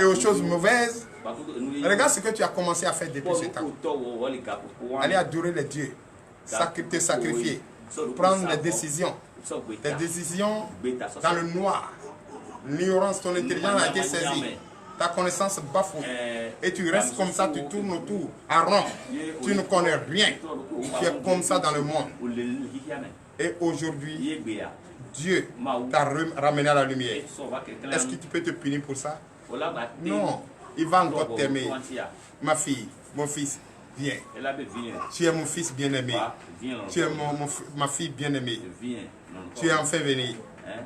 et aux choses mauvaises. Regarde ce que tu as commencé à faire depuis ce temps. Aller adorer les dieux, te sacrifier, prendre des décisions dans le noir. L'ignorance, ton intelligence a été saisie. Ta connaissance bafouée. Et tu restes comme ça, tu tournes autour, à rond. Tu ne connais rien. Tu es comme ça dans le monde. Et aujourd'hui, Dieu t'a ramené à la lumière. Est-ce que tu peux te punir pour ça? Non. Il va encore t'aimer. Ma fille, mon fils, viens. Tu es mon fils bien-aimé. Tu es ma fille bien-aimée. Tu es enfin venu.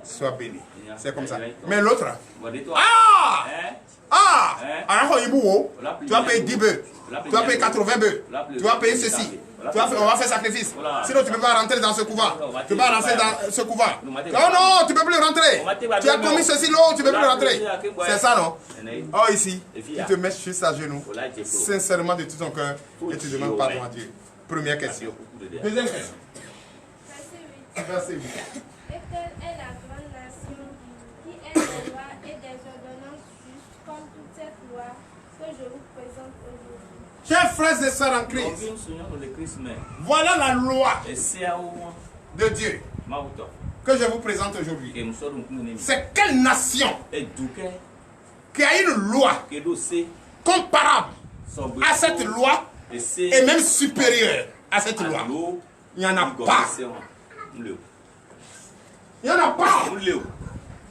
Sois béni. C'est comme ça. Mais l'autre, tu vas payer 10 bœufs. Tu vas payer 80 bœufs. Tu vas payer ceci. On va faire sacrifice. Sinon, tu ne peux pas rentrer dans ce couvent. Tu ne peux pas rentrer dans ce couvent. Non, non, tu ne peux plus rentrer. Tu as commis ceci, non, tu ne peux plus rentrer. C'est ça, non? Oh, ici, tu te mets juste à genoux, sincèrement de tout ton cœur, et tu demandes pardon à Dieu. Première question. Deuxième question. Verset 8. Et quelle est la grande nation qui est des lois et des ordonnances justes comme toute cette loi que je vous présente aujourd'hui? Chers frères et sœurs en Christ, voilà la loi de Dieu que je vous présente aujourd'hui. C'est quelle nation qui a une loi comparable à cette loi et même supérieure à cette loi? Il n'y en a pas. Il n'y en a pas.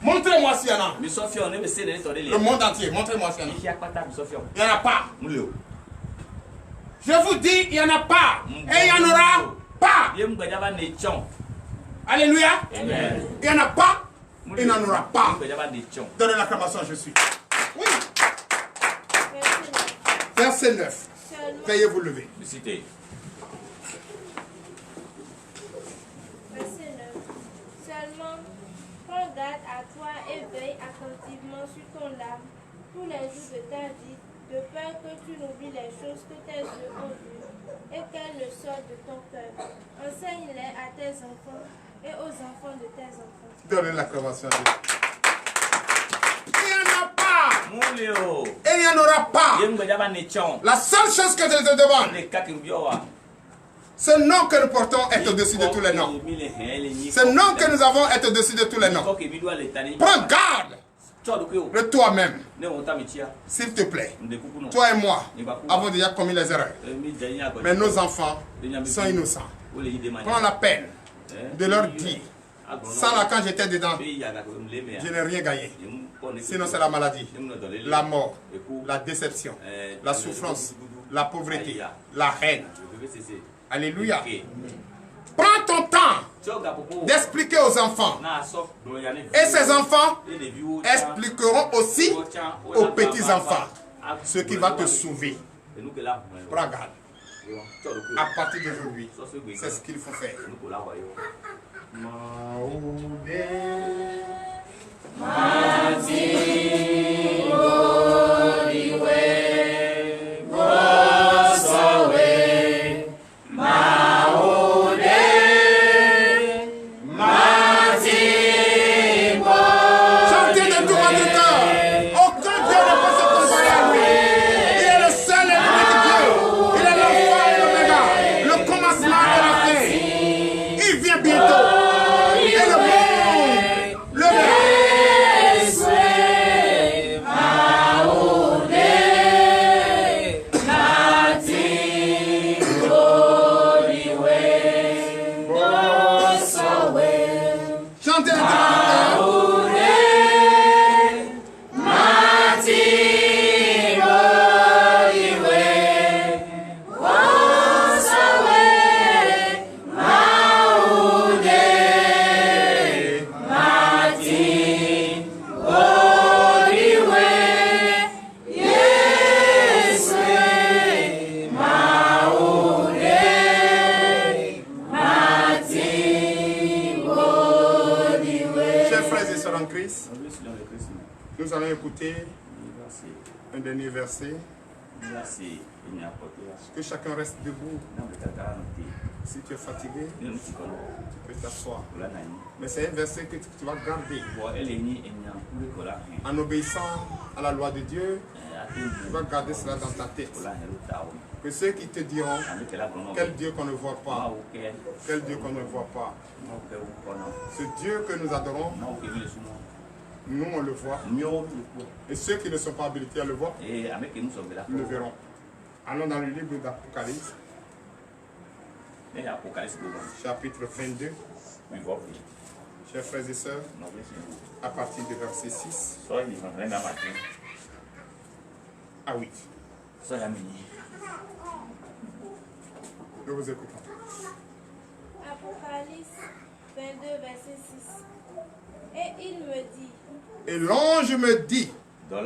Montrez-moi s'il y en a. Le monde entier, montrez-moi s'il y en a. Il n'y en a pas. Je vous dis, il n'y en a pas. Et il n'y en aura pas. Alléluia. Amen. Il n'y en a pas. Il n'y en aura pas. Donnez l'acclamation, je suis. Oui. Verset 9. Veuillez vous lever. Verset 9. Seulement, prends garde à toi et veille attentivement sur ton âme tous les jours de ta vie, de peur que tu n'oublies les choses que tes yeux ont vues et qu'elles ne sortent de ton cœur. Enseigne-les à tes enfants et aux enfants de tes enfants. Donnez l'acclamation. Il n'y en a pas. Et il n'y en aura pas. La seule chose que je te demande, Ce nom que nous portons est au-dessus de tous les noms. Ce nom que nous avons est au-dessus de tous les noms. Prends garde de toi-même. S'il te plaît. Toi et moi avons déjà commis les erreurs. Mais nos enfants sont innocents. Prends la peine de leur dire. Ça là, quand j'étais dedans, je n'ai rien gagné. Sinon c'est la maladie, la mort, la déception, la souffrance, la pauvreté, la haine. Alléluia. Prends ton temps d'expliquer aux enfants. Et ces enfants expliqueront aussi aux petits-enfants ce qui va te sauver. Prends garde. À partir d'aujourd'hui, c'est ce qu'il faut faire. Nous allons écouter un dernier verset. Que chacun reste debout. Si tu es fatigué, tu peux t'asseoir. Mais c'est un verset que tu vas garder. En obéissant à la loi de Dieu, tu vas garder cela dans ta tête. Que ceux qui te diront, quel Dieu qu'on ne voit pas, quel Dieu qu'on ne voit pas, ce Dieu que nous adorons, nous on le voit. Et ceux qui ne sont pas habilités à le voir, le verront. Allons dans le livre d'Apocalypse, chapitre 22. Chers frères et sœurs, à partir du verset 6 à 8. Nous vous écoutons. Apocalypse 22, verset 6. Et il me dit. Et l'ange me dit. Ces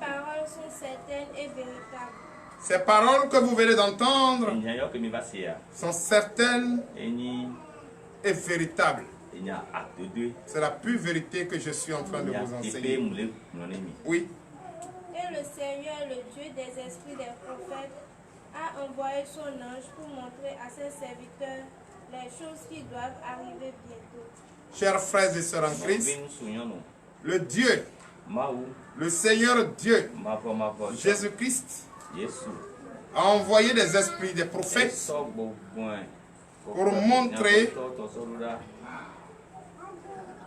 paroles sont certaines et véritables. Ces paroles que vous venez d'entendre sont certaines et véritables. C'est la pure vérité que je suis en train de vous enseigner. Oui. Et le Seigneur, le Dieu des esprits des prophètes, a envoyé son ange pour montrer à ses serviteurs les choses qui doivent arriver bientôt. Chers frères et sœurs en Christ, le Dieu, le Seigneur Dieu, Jésus-Christ, a envoyé des esprits des prophètes pour montrer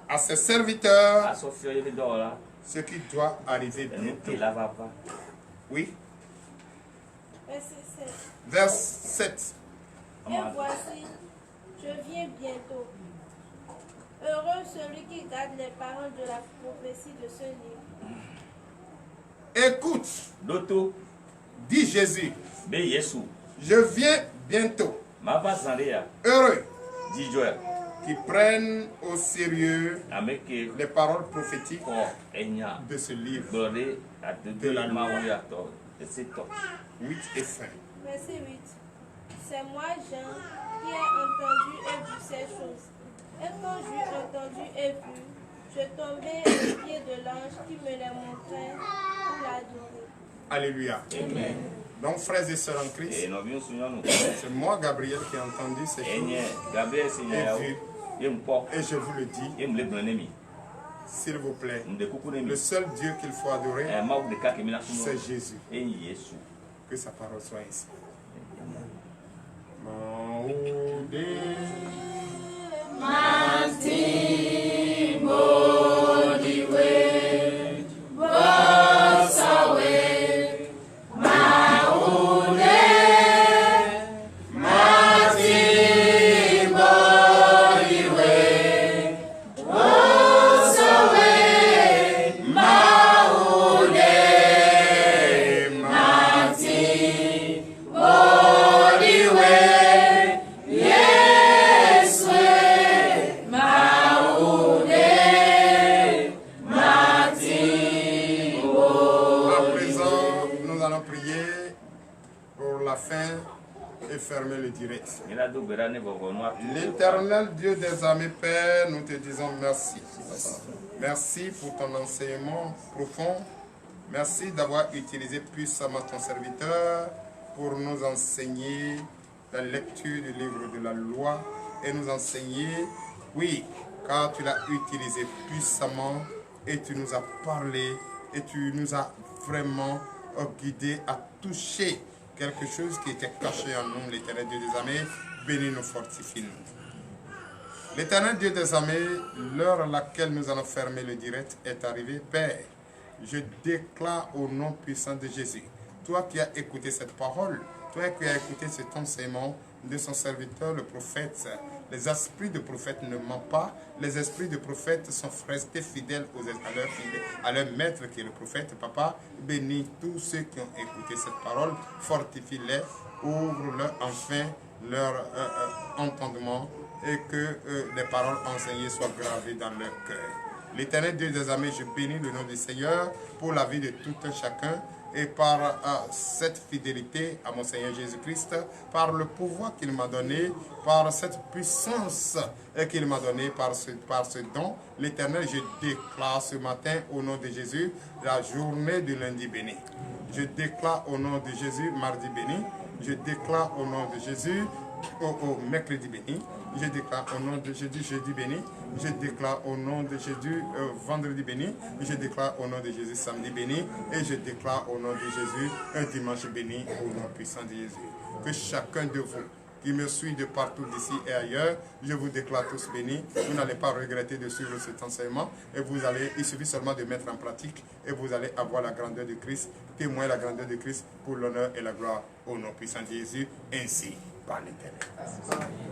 à ses serviteurs ce qui doit arriver bientôt. Oui. Verset 7. Et voici, je viens bientôt. Heureux celui qui garde les paroles de la prophétie de ce livre. Écoute, dit Jésus, je viens bientôt. Heureux qui prennent au sérieux les paroles prophétiques de ce livre de la loi. 8 et fin. Verset 8. C'est moi, Jean, qui ai entendu et vu ces choses. Et quand j'eus entendu et vu, je tombais aux pieds de l'ange qui me les montrait pour l'adorer. Alléluia. Amen. Donc, frères et sœurs en Christ, c'est moi, Gabriel, qui ai entendu ces choses et vu. Et je vous le dis, s'il vous plaît, le seul Dieu qu'il faut adorer, c'est Jésus. Que sa parole soit ainsi. L'Éternel Dieu des armées, Père, nous te disons merci. Merci pour ton enseignement profond. Merci d'avoir utilisé puissamment ton serviteur pour nous enseigner la lecture du livre de la loi et nous enseigner, oui, car tu l'as utilisé puissamment et tu nous as parlé et tu nous as vraiment guidé à toucher quelque chose qui était caché en nous, l'Éternel Dieu des armées. Bénis nous, fortifie-nous. L'Éternel Dieu des armées, l'heure à laquelle nous allons fermer le direct est arrivée. Père, je déclare au nom puissant de Jésus, toi qui as écouté cette parole, toi qui as écouté cet enseignement de son serviteur, le prophète, les esprits de prophète ne mentent pas, les esprits de prophète sont restés fidèles à leur maître qui est le prophète. Papa, bénis tous ceux qui ont écouté cette parole, fortifie-les, ouvre-leur enfin leur entendement et que les paroles enseignées soient gravées dans leur cœur. L'Éternel Dieu des armées, je bénis le nom du Seigneur pour la vie de tout un chacun et par cette fidélité à mon Seigneur Jésus-Christ, par le pouvoir qu'il m'a donné, par cette puissance qu'il m'a donné, par ce don. L'Éternel, je déclare ce matin au nom de Jésus la journée du lundi béni. Je déclare au nom de Jésus mardi béni. Je déclare au nom de Jésus au mercredi béni. Je déclare au nom de Jésus jeudi béni. Je déclare au nom de Jésus vendredi béni. Je déclare au nom de Jésus samedi béni. Et je déclare au nom de Jésus un dimanche béni au nom puissant de Jésus. Que chacun de vous qui me suit de partout d'ici et ailleurs, je vous déclare tous bénis. Vous n'allez pas regretter de suivre cet enseignement. Et il suffit seulement de mettre en pratique et vous allez avoir la grandeur de Christ, témoin la grandeur de Christ pour l'honneur et la gloire au nom puissant de Jésus, ainsi par l'Éternel.